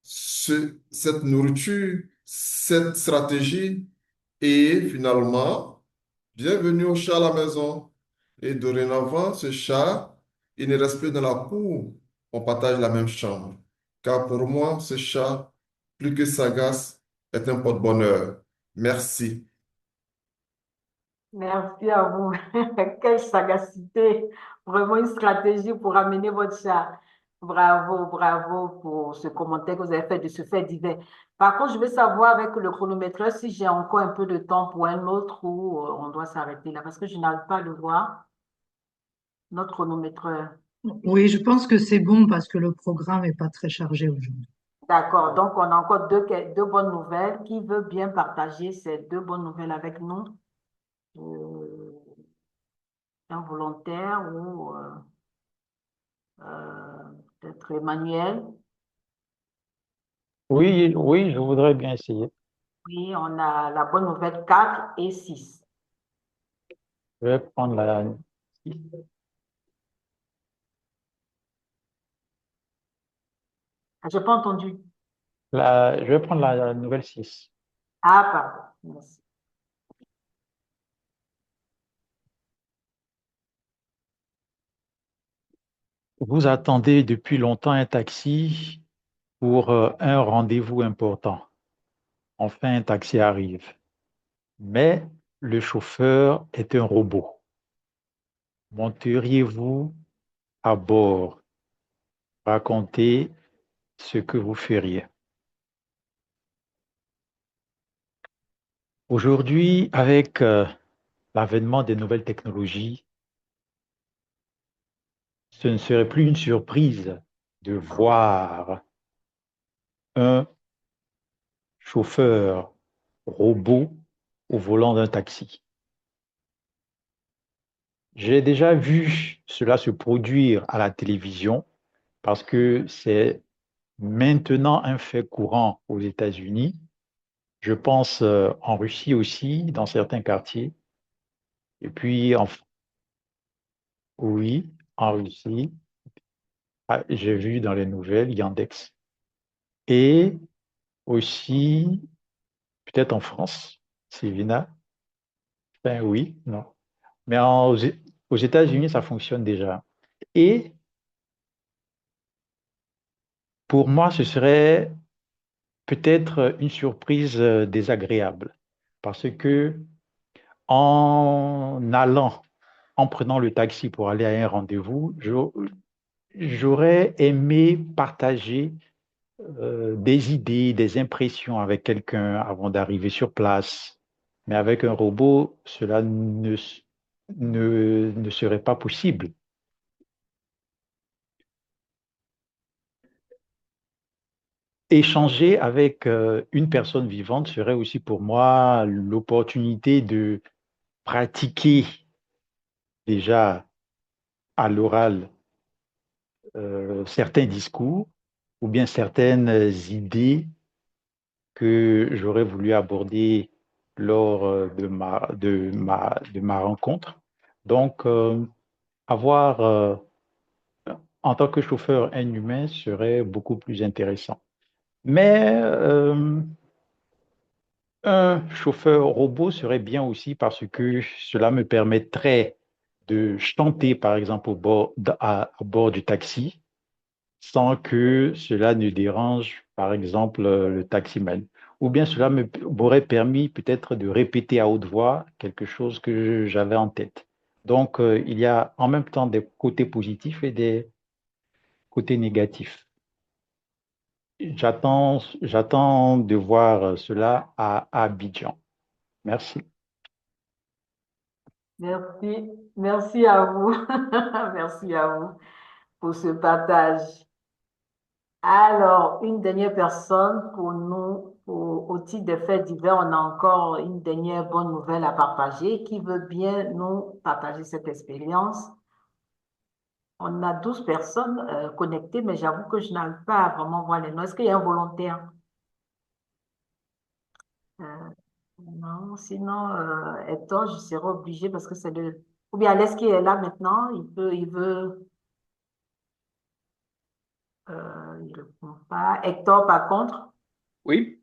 cette nourriture, cette stratégie. Et finalement, bienvenue au chat à la maison. Et dorénavant, ce chat, il ne reste plus dans la cour. On partage la même chambre. Car pour moi, ce chat, plus que sagace, est un porte-bonheur. Merci. Merci à vous. Quelle sagacité. Vraiment une stratégie pour amener votre chat. Bravo, bravo pour ce commentaire que vous avez fait de ce fait divers. Par contre, je veux savoir avec le chronomètre si j'ai encore un peu de temps pour un autre ou on doit s'arrêter là parce que je n'arrive pas à le voir, notre chronomètre. Oui, je pense que c'est bon parce que le programme n'est pas très chargé aujourd'hui. D'accord, donc on a encore deux bonnes nouvelles. Qui veut bien partager ces deux bonnes nouvelles avec nous? Euh, un volontaire ou peut-être Emmanuel. Oui, oui, je voudrais bien essayer. Oui, on a la bonne nouvelle 4 et 6. Je vais prendre la, Je n'ai pas entendu. je vais prendre la nouvelle 6. Ah, pardon. Merci. Vous attendez depuis longtemps un taxi pour un rendez-vous important. Enfin, un taxi arrive. Mais le chauffeur est un robot. Monteriez-vous à bord? Racontez ce que vous feriez. Aujourd'hui, avec l'avènement des nouvelles technologies, ce ne serait plus une surprise de voir un chauffeur robot au volant d'un taxi. J'ai déjà vu cela se produire à la télévision parce que c'est maintenant un fait courant aux États-Unis. Je pense en Russie aussi, dans certains quartiers. Et puis, oui, en Russie, j'ai vu dans les nouvelles Yandex. Et aussi, peut-être en France, Sylvina. Ben oui, non. Mais aux États-Unis, ça fonctionne déjà. Et pour moi, ce serait peut-être une surprise désagréable. Parce que en allant, en prenant le taxi pour aller à un rendez-vous, j'aurais aimé partager des idées, des impressions avec quelqu'un avant d'arriver sur place. Mais avec un robot, cela ne serait pas possible. Échanger avec une personne vivante serait aussi pour moi l'opportunité de pratiquer déjà à l'oral certains discours ou bien certaines idées que j'aurais voulu aborder lors de ma rencontre. Donc, avoir en tant que chauffeur un humain serait beaucoup plus intéressant. Mais un chauffeur robot serait bien aussi parce que cela me permettrait de chanter, par exemple, à bord du taxi, sans que cela ne dérange, par exemple, le taximan. Ou bien cela m'aurait permis peut-être de répéter à haute voix quelque chose que j'avais en tête. Donc, il y a en même temps des côtés positifs et des côtés négatifs. J'attends de voir cela à Abidjan. Merci. Merci. Merci à vous. Merci à vous. pour ce partage. Alors, une dernière personne pour nous, au titre des faits divers, on a encore une dernière bonne nouvelle à partager. Qui veut bien nous partager cette expérience? On a 12 personnes connectées, mais j'avoue que je n'arrive pas à vraiment voir les noms. Est-ce qu'il y a un volontaire? Euh, non, sinon, Hector, je serai obligée parce que c'est le... Ou bien Alès qui est là maintenant, il ne répond pas. Hector, par contre, Oui,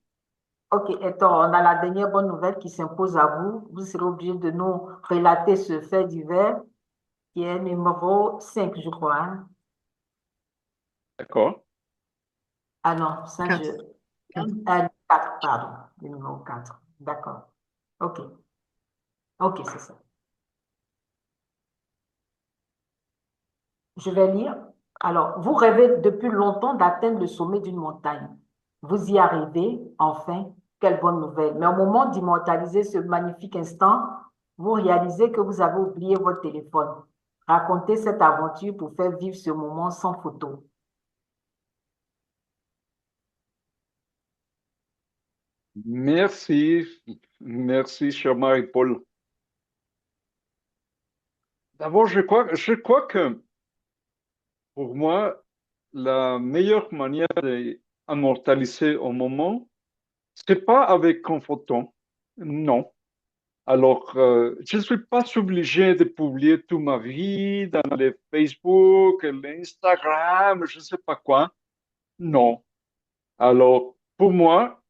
ok, Hector, on a la dernière bonne nouvelle qui s'impose à vous. Vous serez obligé de nous relater ce fait divers qui est numéro 5, je crois, hein. d'accord. Ah non, ça, 4. 4, pardon, le numéro 4. D'accord. Ok, ok, c'est ça. Je vais lire. Alors, vous rêvez depuis longtemps d'atteindre le sommet d'une montagne. Vous y arrivez, enfin, quelle bonne nouvelle. Mais au moment d'immortaliser ce magnifique instant, vous réalisez que vous avez oublié votre téléphone. Racontez cette aventure pour faire vivre ce moment sans photo. Merci, merci, cher Marie-Paul. D'abord, je crois que pour moi, la meilleure manière d'immortaliser un moment, c'est pas avec un photo, non. Alors, je ne suis pas obligé de publier toute ma vie dans les Facebook, l'Instagram, je ne sais pas quoi. Non. Alors, pour moi,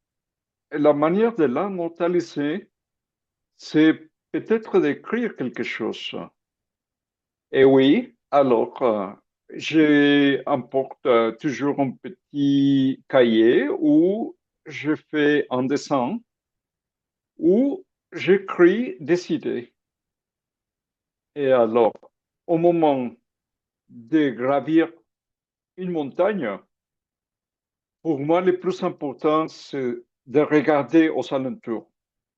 la manière de l'immortaliser, c'est peut-être d'écrire quelque chose. Et oui, alors, j'emporte toujours un petit cahier où je fais un dessin, où j'écris des idées. Et alors, au moment de gravir une montagne, pour moi, le plus important, c'est de regarder aux alentours,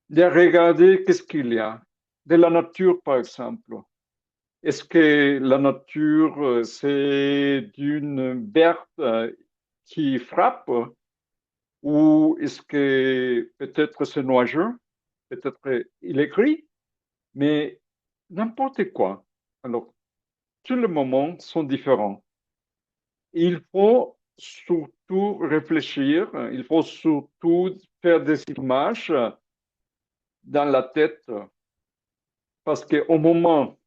de regarder qu'est-ce qu'il y a, de la nature, par exemple. Est-ce que la nature, c'est d'une verte qui frappe ou est-ce que peut-être c'est nuageux, peut-être il est gris, mais n'importe quoi. Alors, tous les moments sont différents. Il faut surtout réfléchir, il faut surtout faire des images dans la tête parce qu'au moment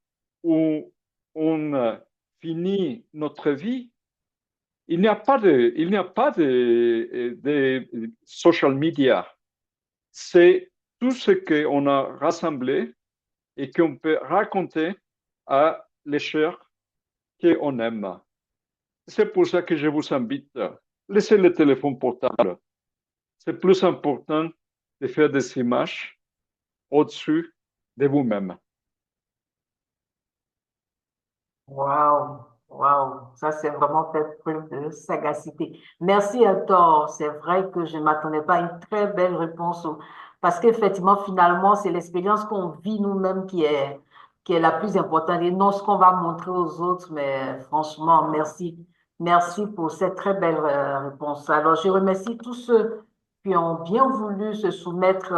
où on finit notre vie, il n'y a pas de social media. C'est tout ce qu'on a rassemblé et qu'on peut raconter à les chers qu'on aime. C'est pour ça que je vous invite. Laissez le téléphone portable. C'est plus important de faire des images au-dessus de vous-même. Waouh, waouh, ça c'est vraiment fait preuve de sagacité. Merci Hector, c'est vrai que je ne m'attendais pas à une très belle réponse parce qu'effectivement, finalement, c'est l'expérience qu'on vit nous-mêmes qui est la plus importante et non ce qu'on va montrer aux autres, mais franchement, merci. Merci pour cette très belle réponse. Alors, je remercie tous ceux qui ont bien voulu se soumettre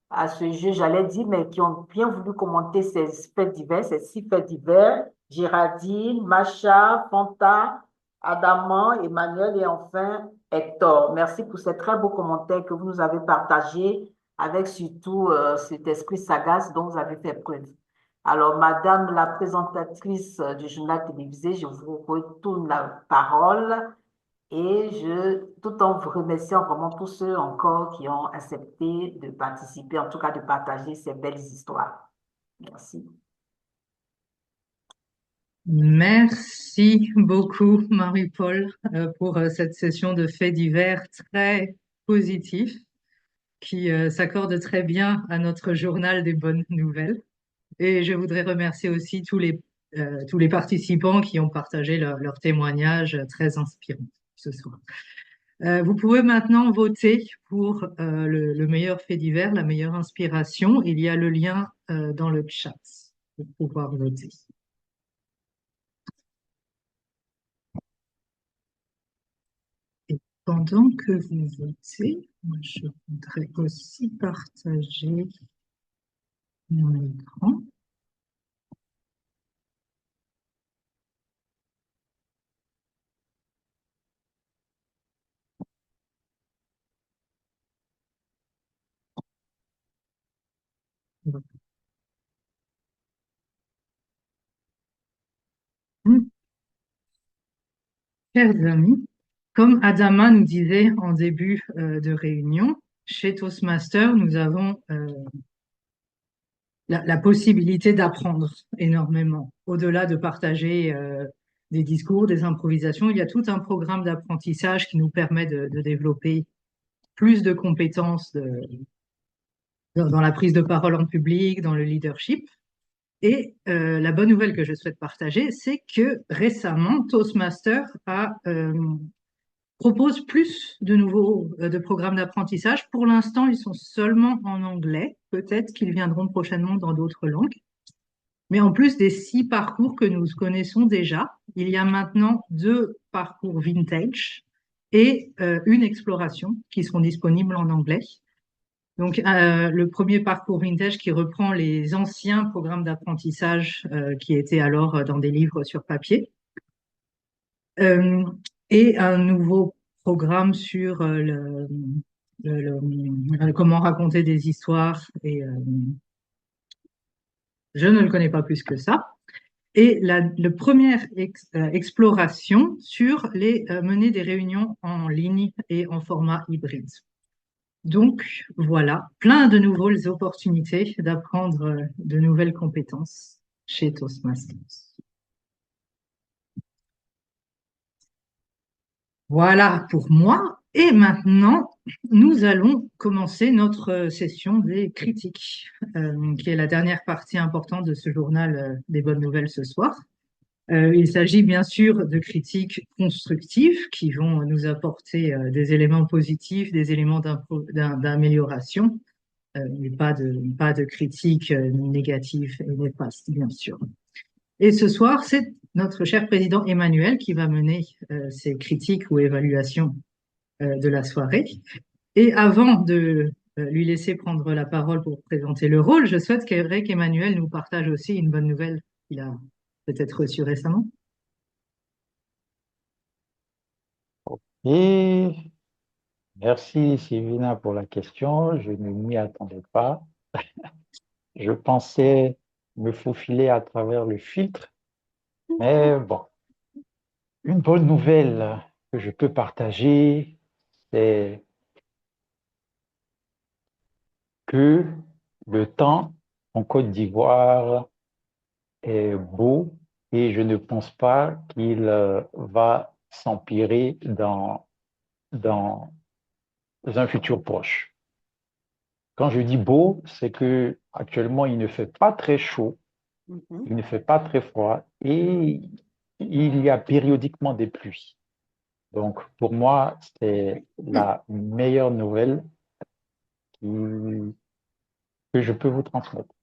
à ce jeu, j'allais dire, mais qui ont bien voulu commenter ces faits divers, ces 6 faits divers. Géraldine, Macha, Fanta, Adamant, Emmanuel et enfin Hector. Merci pour ces très beaux commentaires que vous nous avez partagés avec surtout cet esprit sagace dont vous avez fait preuve. Alors, Madame la présentatrice du journal télévisé, je vous retourne la parole et tout en vous remerciant vraiment tous ceux encore qui ont accepté de participer, en tout cas de partager ces belles histoires. Merci. Merci beaucoup, Marie-Paul, pour cette session de faits divers très positifs qui s'accorde très bien à notre journal des bonnes nouvelles. Et je voudrais remercier aussi tous les participants qui ont partagé leurs témoignages très inspirants ce soir. Vous pouvez maintenant voter pour le meilleur fait divers, la meilleure inspiration. Il y a le lien dans le chat pour pouvoir voter. pendant que vous votez, moi, je voudrais aussi partager mon écran. Hmm. Chers amis, comme Adama nous disait en début de réunion, chez Toastmaster, nous avons la possibilité d'apprendre énormément. Au-delà de partager des discours, des improvisations, il y a tout un programme d'apprentissage qui nous permet de développer plus de compétences dans la prise de parole en public, dans le leadership. Et la bonne nouvelle que je souhaite partager, c'est que récemment, Toastmaster propose plus de nouveaux de programmes d'apprentissage. Pour l'instant, ils sont seulement en anglais. Peut-être qu'ils viendront prochainement dans d'autres langues. Mais en plus des 6 parcours que nous connaissons déjà, il y a maintenant 2 parcours vintage et une exploration qui seront disponibles en anglais. Donc, le premier parcours vintage qui reprend les anciens programmes d'apprentissage qui étaient alors dans des livres sur papier. Et un nouveau programme sur comment raconter des histoires. Et je ne le connais pas plus que ça. Et la première exploration sur les mener des réunions en ligne et en format hybride. Donc voilà, plein de nouvelles opportunités d'apprendre de nouvelles compétences chez Toastmasters. Voilà pour moi. Et maintenant, nous allons commencer notre session des critiques, qui est la dernière partie importante de ce journal des bonnes nouvelles ce soir. Il s'agit bien sûr de critiques constructives qui vont nous apporter des éléments positifs, des éléments d'amélioration, mais pas de critiques négatives et néfastes, bien sûr. Et ce soir, c'est notre cher président Emmanuel qui va mener ces critiques ou évaluations de la soirée. Et avant de lui laisser prendre la parole pour présenter le rôle, je souhaiterais qu'Emmanuel nous partage aussi une bonne nouvelle qu'il a peut-être reçue récemment. Et merci Sylvina pour la question. Je ne m'y attendais pas. Je pensais me faufiler à travers le filtre, mais bon. Une bonne nouvelle que je peux partager, c'est que le temps en Côte d'Ivoire est beau et je ne pense pas qu'il va s'empirer dans un futur proche. Quand je dis beau, c'est que actuellement il ne fait pas très chaud, il ne fait pas très froid et il y a périodiquement des pluies. Donc pour moi, c'est la meilleure nouvelle que je peux vous transmettre.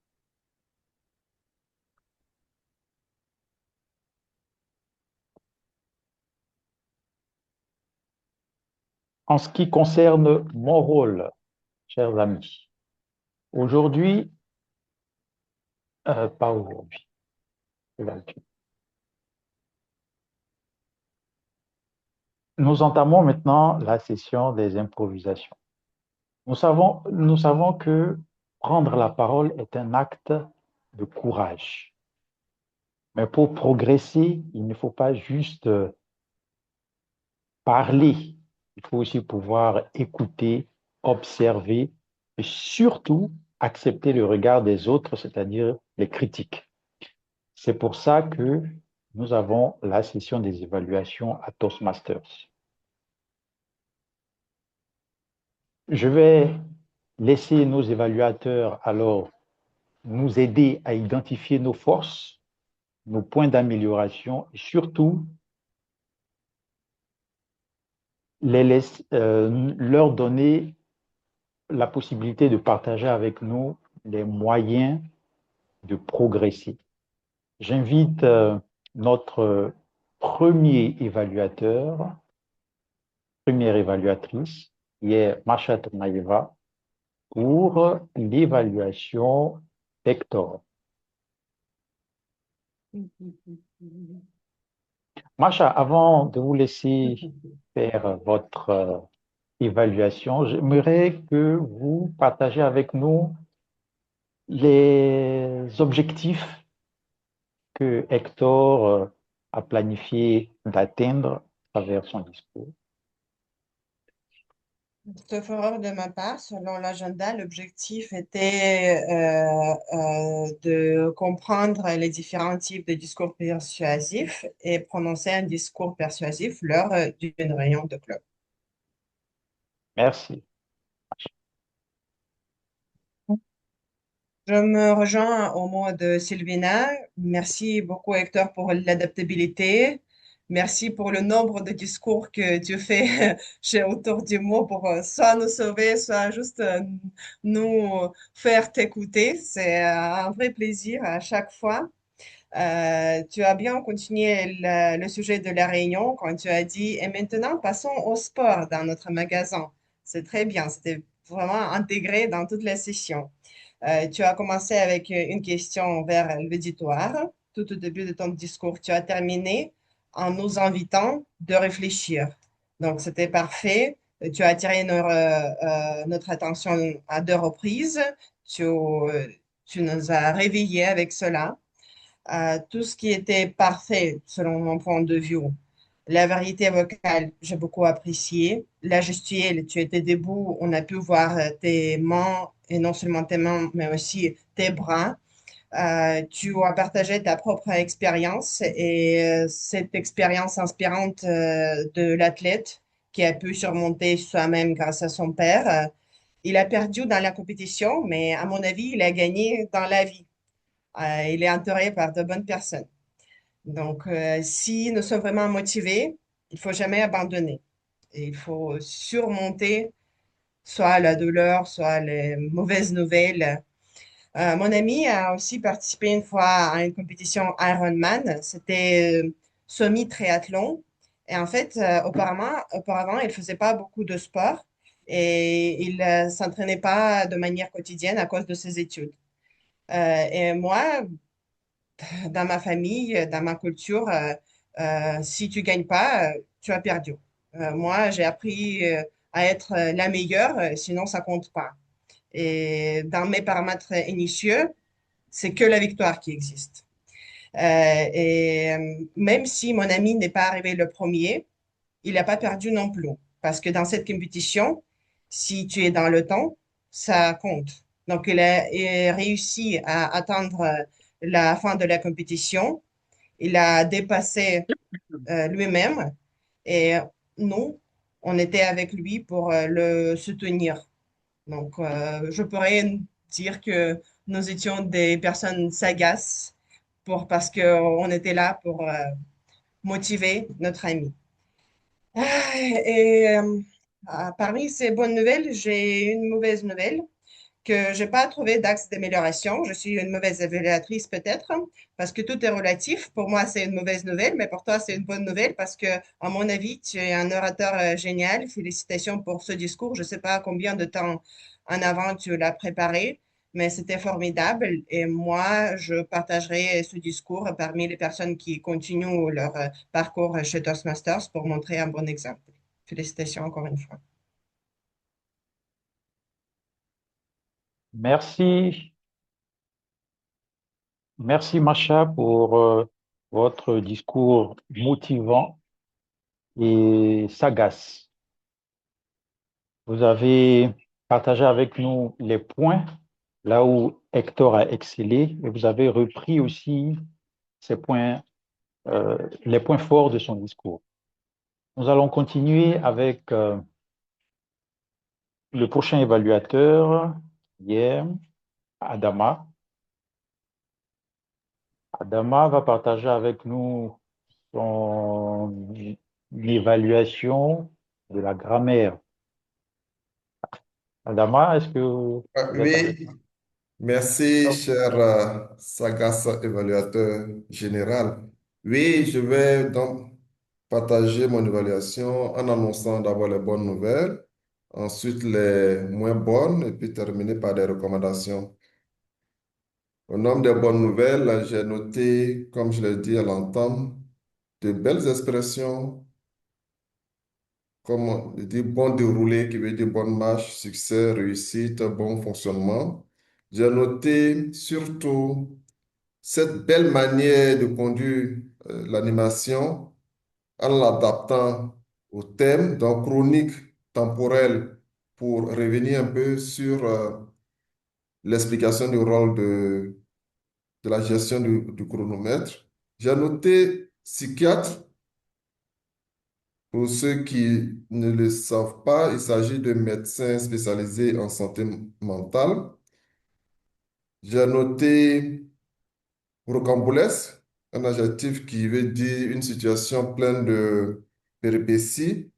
En ce qui concerne mon rôle, chers amis, aujourd'hui, pas aujourd'hui, nous entamons maintenant la session des improvisations. Nous savons que prendre la parole est un acte de courage. Mais pour progresser, il ne faut pas juste parler, il faut aussi pouvoir écouter, observer et surtout accepter le regard des autres, c'est-à-dire les critiques. C'est pour ça que nous avons la session des évaluations à Toastmasters. Je vais laisser nos évaluateurs alors nous aider à identifier nos forces, nos points d'amélioration et surtout leur donner la possibilité de partager avec nous les moyens de progresser. J'invite notre premier évaluateur, première évaluatrice, qui est Masha Tomaeva, pour l'évaluation Hector. Masha, avant de vous laisser faire votre évaluation, j'aimerais que vous partagez avec nous les objectifs que Hector a planifié d'atteindre à travers son discours. Sauf erreur de ma part, selon l'agenda, l'objectif était de comprendre les différents types de discours persuasifs et prononcer un discours persuasif lors d'une réunion de club. Merci. Je me rejoins au mot de Sylvina. Merci beaucoup, Hector, pour l'adaptabilité. Merci pour le nombre de discours que tu fais chez Autour du mot pour soit nous sauver, soit juste nous faire t'écouter. C'est un vrai plaisir à chaque fois. Tu as bien continué le sujet de la réunion quand tu as dit, et maintenant passons au sport dans notre magasin. C'est très bien, c'était vraiment intégré dans toute la session. Tu as commencé avec une question vers l'auditoire. Tout au début de ton discours, tu as terminé en nous invitant de réfléchir. Donc, c'était parfait. Tu as attiré notre attention à deux reprises. Tu nous as réveillés avec cela. Tout ce qui était parfait selon mon point de vue. La variété vocale, j'ai beaucoup apprécié. La gestuelle, tu étais debout, on a pu voir tes mains, et non seulement tes mains, mais aussi tes bras. Tu as partagé ta propre expérience et cette expérience inspirante de l'athlète qui a pu surmonter soi-même grâce à son père. Il a perdu dans la compétition, mais à mon avis, il a gagné dans la vie. Il est entouré par de bonnes personnes. Donc, si nous sommes vraiment motivés, il faut jamais abandonner. Et il faut surmonter soit la douleur, soit les mauvaises nouvelles. Mon ami a aussi participé une fois à une compétition Ironman. C'était semi-triathlon. Et en fait, auparavant, il faisait pas beaucoup de sport et il s'entraînait pas de manière quotidienne à cause de ses études. Et moi, dans ma famille, dans ma culture, si tu gagnes pas, tu as perdu. Moi, j'ai appris à être la meilleure, sinon ça compte pas. Et dans mes paramètres initiaux, c'est que la victoire qui existe. Même si mon ami n'est pas arrivé le premier, il n'a pas perdu non plus. Parce que dans cette compétition, si tu es dans le temps, ça compte. Donc, il a réussi à atteindre la fin de la compétition. Il a dépassé lui-même et nous, on était avec lui pour le soutenir. Donc, je pourrais dire que nous étions des personnes sagaces parce qu'on était là pour motiver notre ami. Et parmi ces bonnes nouvelles, j'ai une mauvaise nouvelle que j'ai pas trouvé d'axe d'amélioration. Je suis une mauvaise évaluatrice peut-être, parce que tout est relatif. Pour moi, c'est une mauvaise nouvelle, mais pour toi, c'est une bonne nouvelle parce que, à mon avis, tu es un orateur génial. Félicitations pour ce discours. Je sais pas combien de temps en avant tu l'as préparé, mais c'était formidable. Et moi, je partagerai ce discours parmi les personnes qui continuent leur parcours chez Toastmasters pour montrer un bon exemple. Félicitations encore une fois. Merci, merci Macha pour votre discours motivant et sagace. Vous avez partagé avec nous les points là où Hector a excellé et vous avez repris aussi ces points, les points forts de son discours. Nous allons continuer avec le prochain évaluateur, hier, Adama. Adama va partager avec nous son évaluation de la grammaire. Adama, est-ce que vous êtes avec Oui, merci, nous? cher sagace évaluateur général. Oui, je vais donc partager mon évaluation en annonçant d'abord les bonnes nouvelles, ensuite les moins bonnes, et puis terminer par des recommandations. Au nombre des bonnes nouvelles, j'ai noté, comme je l'ai dit à l'entame, de belles expressions, comme on dit bon déroulé, qui veut dire bonne marche, succès, réussite, bon fonctionnement. J'ai noté surtout cette belle manière de conduire l'animation en l'adaptant au thème, donc chronique temporelle, pour revenir un peu sur l'explication du rôle de la gestion du chronomètre. J'ai noté psychiatre. Pour ceux qui ne le savent pas, il s'agit de médecins spécialisés en santé mentale. J'ai noté rocambolesque, un adjectif qui veut dire une situation pleine de péripéties.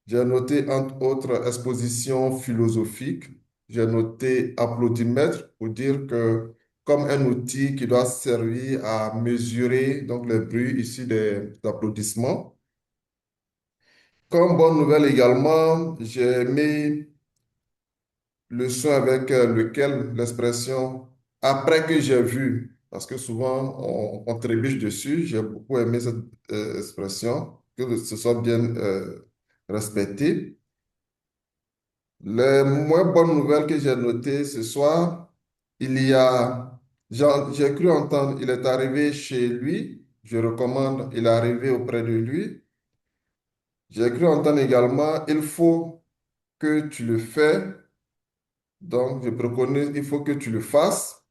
J'ai noté entre autres exposition philosophique. J'ai noté applaudimètre pour dire que comme un outil qui doit servir à mesurer donc les bruits issus des applaudissements. Comme bonne nouvelle également, j'ai mis le son avec lequel l'expression après que j'ai vu, parce que souvent on trébuche dessus, j'ai beaucoup aimé cette expression, que ce soit bien respecté. Les moins bonnes nouvelles que j'ai notées ce soir, il y a, j'ai cru entendre, il est arrivé chez lui, je recommande, il est arrivé auprès de lui. J'ai cru entendre également, il faut que tu le fais, donc je préconise, il faut que tu le fasses.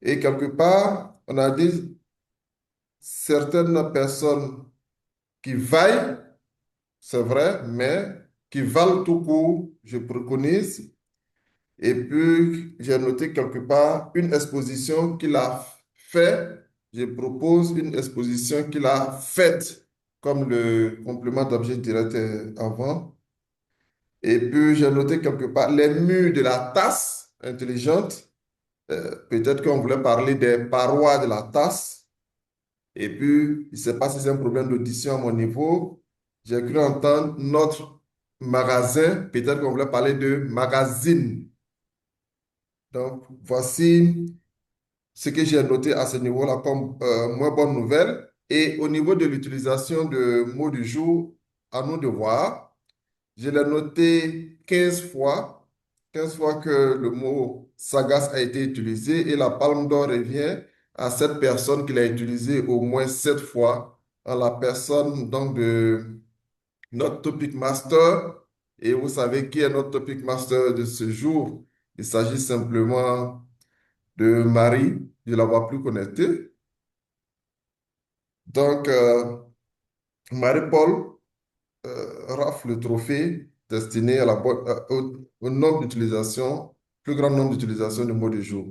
Et quelque part, on a dit certaines personnes qui vaillent, c'est vrai, mais qui valent tout court, je préconise. Et puis, j'ai noté quelque part une exposition qu'il a fait. Je propose une exposition qu'il a faite, comme le complément d'objet direct avant. Et puis, j'ai noté quelque part les murs de la tasse intelligente. Peut-être qu'on voulait parler des parois de la tasse. Et puis, je ne sais pas si c'est un problème d'audition à mon niveau. J'ai cru entendre notre magasin. Peut-être qu'on voulait parler de magazine. Donc, voici ce que j'ai noté à ce niveau-là comme moins bonne nouvelle. Et au niveau de l'utilisation de mots du jour, à nous de voir, je l'ai noté 15 fois, 15 fois que le mot sagace a été utilisé et la palme d'or revient à cette personne qui l'a utilisé au moins 7 fois, en la personne donc de notre topic master. Et vous savez qui est notre topic master de ce jour? Il s'agit simplement de Marie, je ne la vois plus connectée. Donc, Marie-Paul rafle le trophée destiné à au nombre d'utilisations, plus grand nombre d'utilisations du mot du jour.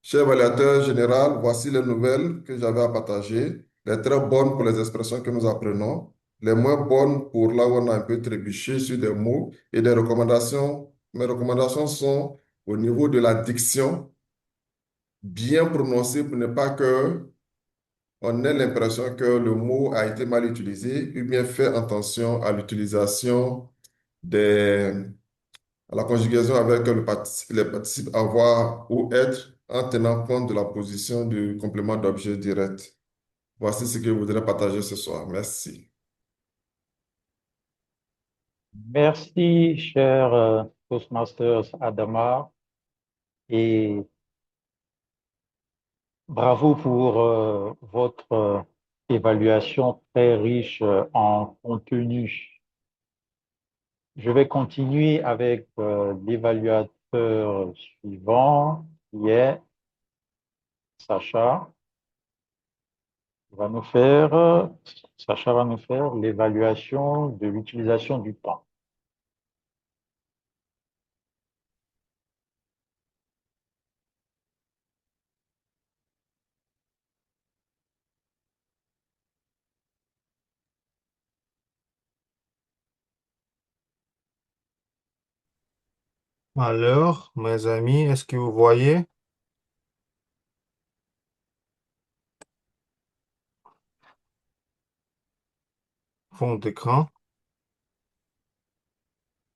Cher évaluateur général, voici les nouvelles que j'avais à partager, les très bonnes pour les expressions que nous apprenons, les moins bonnes pour là où on a un peu trébuché sur des mots et des recommandations. Mes recommandations sont au niveau de la diction, bien prononcée pour ne pas que on ait l'impression que le mot a été mal utilisé ou bien fait attention à l'utilisation des, à la conjugaison avec les participes avoir ou être en tenant compte de la position du complément d'objet direct. Voici ce que je voudrais partager ce soir. Merci. Merci, cher Toastmasters Adama, et bravo pour votre évaluation très riche en contenu. Je vais continuer avec l'évaluateur suivant, qui est Sacha. Va nous faire, Sacha va nous faire l'évaluation de l'utilisation du temps. Alors, mes amis, est-ce que vous voyez? fond d'écran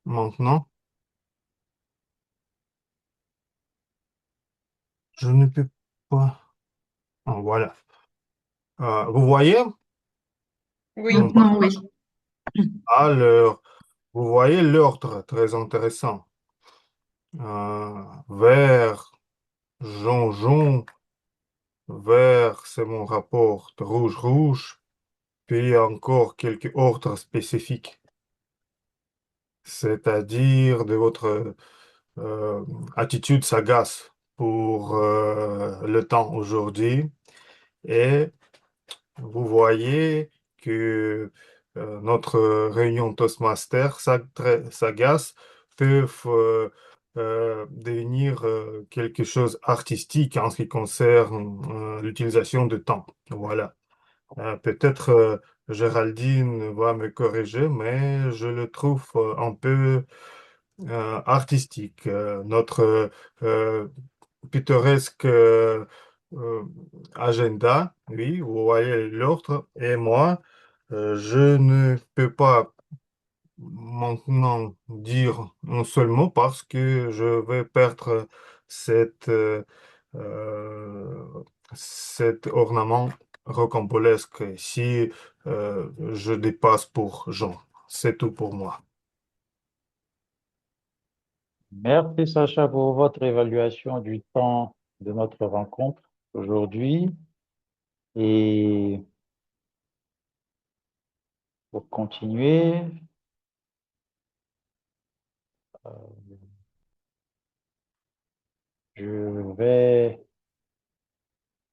maintenant. Je ne peux pas. Ah, voilà. Vous voyez? Oui. On passe. Maintenant, oui. Alors, vous voyez l'ordre, très intéressant. Vert, jaune, jaune, vert, c'est mon rapport, rouge, rouge, puis encore quelques ordres spécifiques, c'est-à-dire de votre euh, attitude sagace pour le temps aujourd'hui. Et vous voyez que notre réunion Toastmaster Sagas peuvent devenir quelque chose artistique en ce qui concerne l'utilisation de temps. Voilà. Peut-être Géraldine va me corriger, mais je le trouve un peu artistique. Notre pittoresque euh, agenda, oui, vous voyez l'ordre, et moi, je ne peux pas maintenant dire un seul mot parce que je vais perdre cette, euh, euh, cet ornement rocambolesque si je dépasse pour Jean. C'est tout pour moi. Merci Sacha pour votre évaluation du temps de notre rencontre aujourd'hui. Et pour continuer, je vais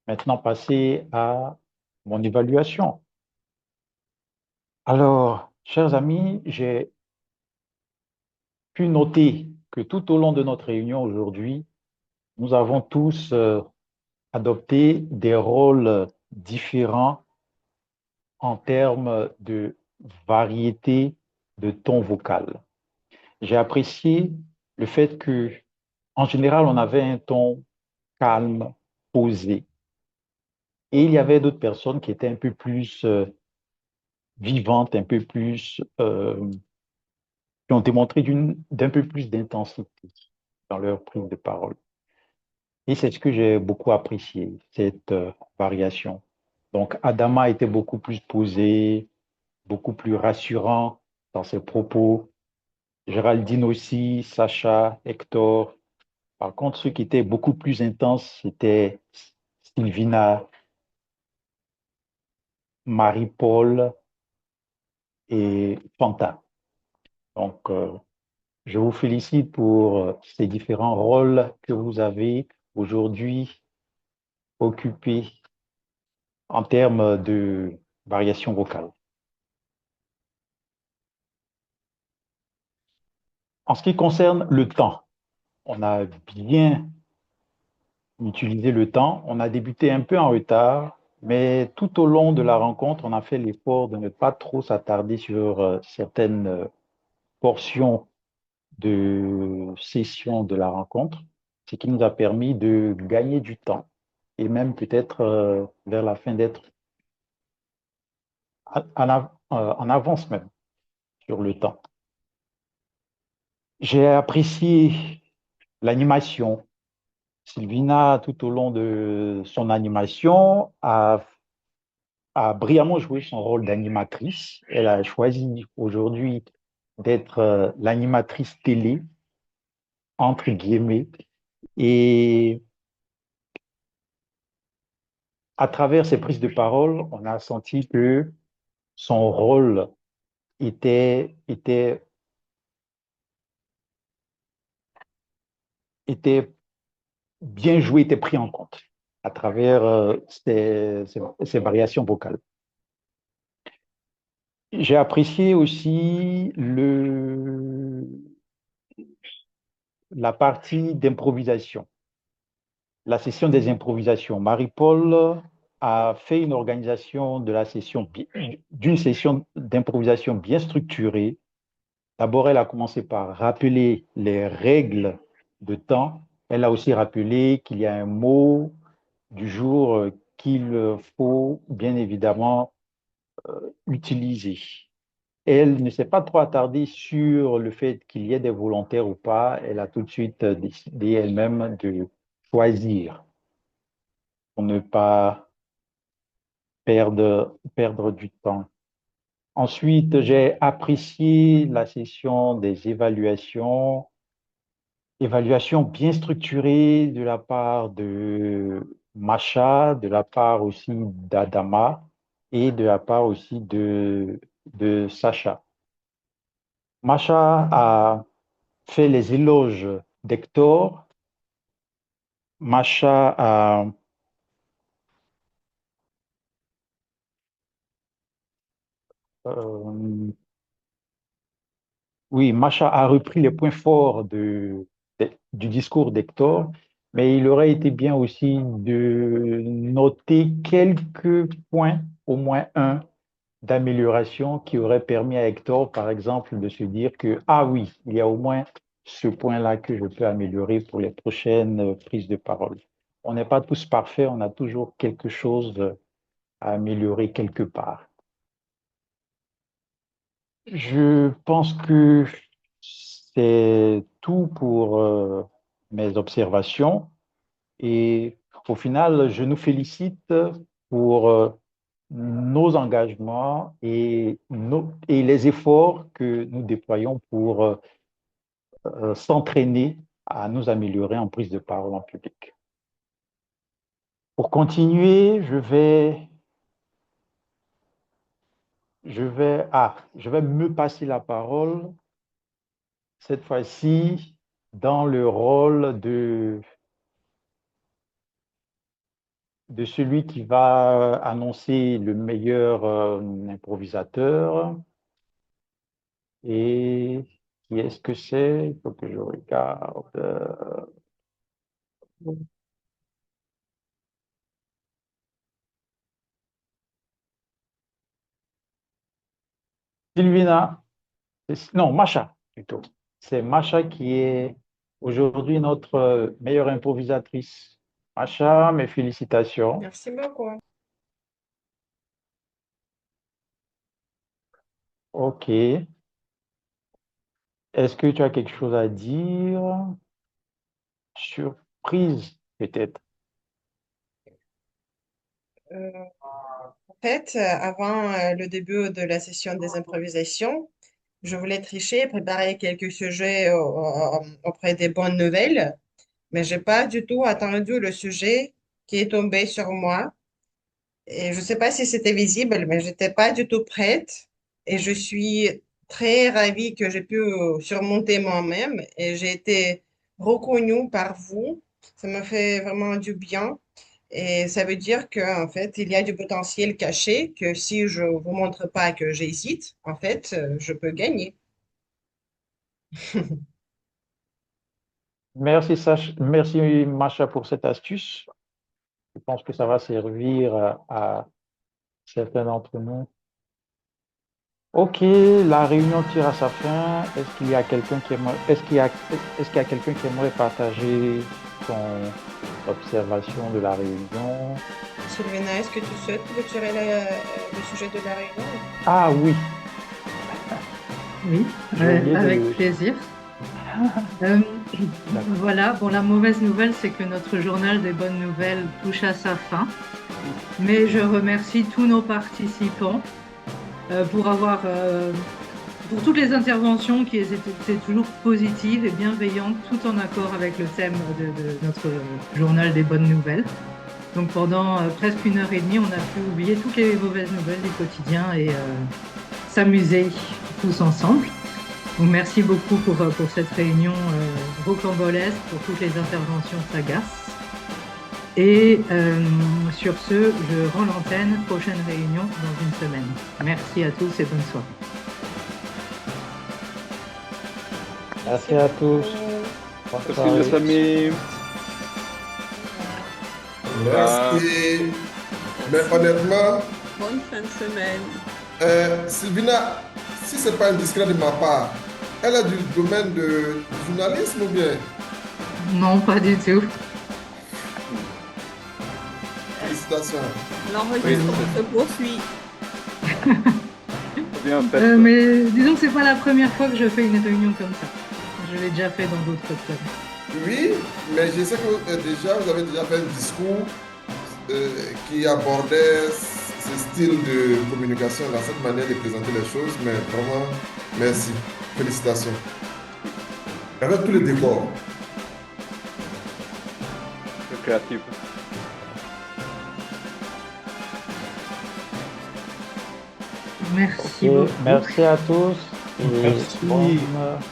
maintenant passer à mon évaluation. Alors, chers amis, j'ai pu noter que tout au long de notre réunion aujourd'hui, nous avons tous adopté des rôles différents en termes de variété de ton vocal. J'ai apprécié le fait que, en général, on avait un ton calme, posé. Et il y avait d'autres personnes qui étaient un peu plus vivantes, un peu plus, qui ont démontré d'un peu plus d'intensité dans leur prise de parole. Et c'est ce que j'ai beaucoup apprécié, cette variation. Donc, Adama était beaucoup plus posé, beaucoup plus rassurant dans ses propos. Géraldine aussi, Sacha, Hector. Par contre, ceux qui étaient beaucoup plus intenses, c'était Sylvina, Marie-Paul et Fanta. Donc, je vous félicite pour ces différents rôles que vous avez aujourd'hui occupés en termes de variation vocale. En ce qui concerne le temps, on a bien utilisé le temps. On a débuté un peu en retard, mais tout au long de la rencontre, on a fait l'effort de ne pas trop s'attarder sur certaines portions de session de la rencontre, ce qui nous a permis de gagner du temps et même peut-être vers la fin d'être en avance même sur le temps. J'ai apprécié l'animation. Sylvina, tout au long de son animation, a brillamment joué son rôle d'animatrice. Elle a choisi aujourd'hui d'être l'animatrice télé, entre guillemets, et à travers ses prises de parole, on a senti que son rôle était, était, était bien joué, était pris en compte à travers ces variations vocales. J'ai apprécié aussi la partie d'improvisation, la session des improvisations. Marie-Paul a fait une organisation de la session, d'une session d'improvisation bien structurée. D'abord, elle a commencé par rappeler les règles de temps. Elle a aussi rappelé qu'il y a un mot du jour qu'il faut bien évidemment utiliser. Elle ne s'est pas trop attardée sur le fait qu'il y ait des volontaires ou pas. Elle a tout de suite décidé elle-même de choisir pour ne pas perdre du temps. Ensuite, j'ai apprécié la session des évaluations bien structurées de la part de Masha, de la part aussi d'Adama et de la part aussi de Sacha. Masha a fait les éloges d'Hector. Masha a euh, oui, Masha a repris les points forts du discours d'Hector, mais il aurait été bien aussi de noter quelques points, au moins un, d'amélioration qui aurait permis à Hector, par exemple, de se dire que, ah oui, il y a au moins ce point-là que je peux améliorer pour les prochaines prises de parole. On n'est pas tous parfaits, on a toujours quelque chose à améliorer quelque part. Je pense que c'est tout pour mes observations et au final, je nous félicite pour nos engagements et les efforts que nous déployons pour s'entraîner à nous améliorer en prise de parole en public. Pour continuer, je vais me passer la parole cette fois-ci dans le rôle de celui qui va annoncer le meilleur improvisateur. Et qui est-ce que c'est? Il faut que je regarde. Sylvina, non, Macha plutôt. C'est Macha qui est aujourd'hui notre meilleure improvisatrice. Macha, mes félicitations. Merci beaucoup. OK. Est-ce que tu as quelque chose à dire? Surprise, peut-être. En fait, avant le début de la session des improvisations, je voulais tricher, préparer quelques sujets auprès des bonnes nouvelles, mais j'ai pas du tout attendu le sujet qui est tombé sur moi. Et je sais pas si c'était visible, mais j'étais pas du tout prête. Et je suis très ravie que j'ai pu surmonter moi-même et j'ai été reconnue par vous. Ça me fait vraiment du bien. Et ça veut dire qu'en fait, il y a du potentiel caché que si je vous montre pas que j'hésite, en fait, je peux gagner. Merci, merci Macha pour cette astuce. Je pense que ça va servir à certains d'entre nous. OK, la réunion tire à sa fin. Est-ce qu'il y a quelqu'un qui aimerait, est-ce qu'il y a quelqu'un qui aimerait partager son observation de la réunion? Sylvina, est-ce que tu souhaites clôturer le sujet de la réunion? Ah oui, Oui, j'ai oublié avec plaisir. Voilà, bon, la mauvaise nouvelle, c'est que notre journal des bonnes nouvelles touche à sa fin. Mais je remercie tous nos participants pour toutes les interventions qui étaient toujours positives et bienveillantes, tout en accord avec le thème de notre journal des bonnes nouvelles. Donc pendant presque 1 heure et demie, on a pu oublier toutes les mauvaises nouvelles du quotidien et s'amuser tous ensemble. Donc merci beaucoup pour cette réunion rocambolesque, pour toutes les interventions sagaces. Et sur ce, je rends l'antenne. Prochaine réunion dans une semaine. Merci à tous et bonne soirée. merci à tous. Bonne Merci soirée. les amis. Merci. Mais honnêtement, Bonne fin de semaine. Sylvina, si c'est pas indiscret de ma part, elle est du domaine de journalisme ou bien? Non, pas du tout. Félicitations. L'enregistrement se poursuit. bien en tête. Mais disons que c'est pas la première fois que je fais une réunion comme ça. Je l'ai déjà fait dans d'autres clubs. Oui, mais je sais que déjà, vous avez déjà fait un discours qui abordait ce style de communication, là, cette manière de présenter les choses, mais vraiment, merci. Félicitations. Avec tous les décors. C'est créatif. Merci Ok, beaucoup. merci à tous et Merci. bonne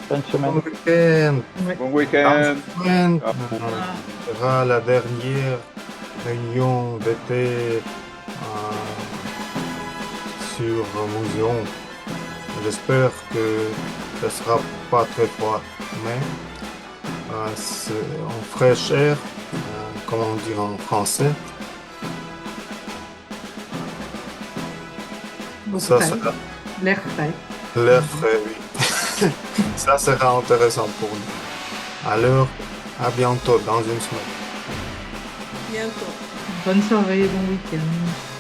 fin de semaine. Bon week-end. Ouais. Bon week-end. Semaine, Ah. sera la dernière réunion d'été sur Muséon. J'espère que ce ne sera pas très froid, mais c'est en fraîche air, comment on dit en français. Ça Frais. sera L'air frais. l'air frais, oui. Ça sera intéressant pour nous. Alors, à bientôt dans une semaine. Bientôt. Bonne soirée, bon week-end.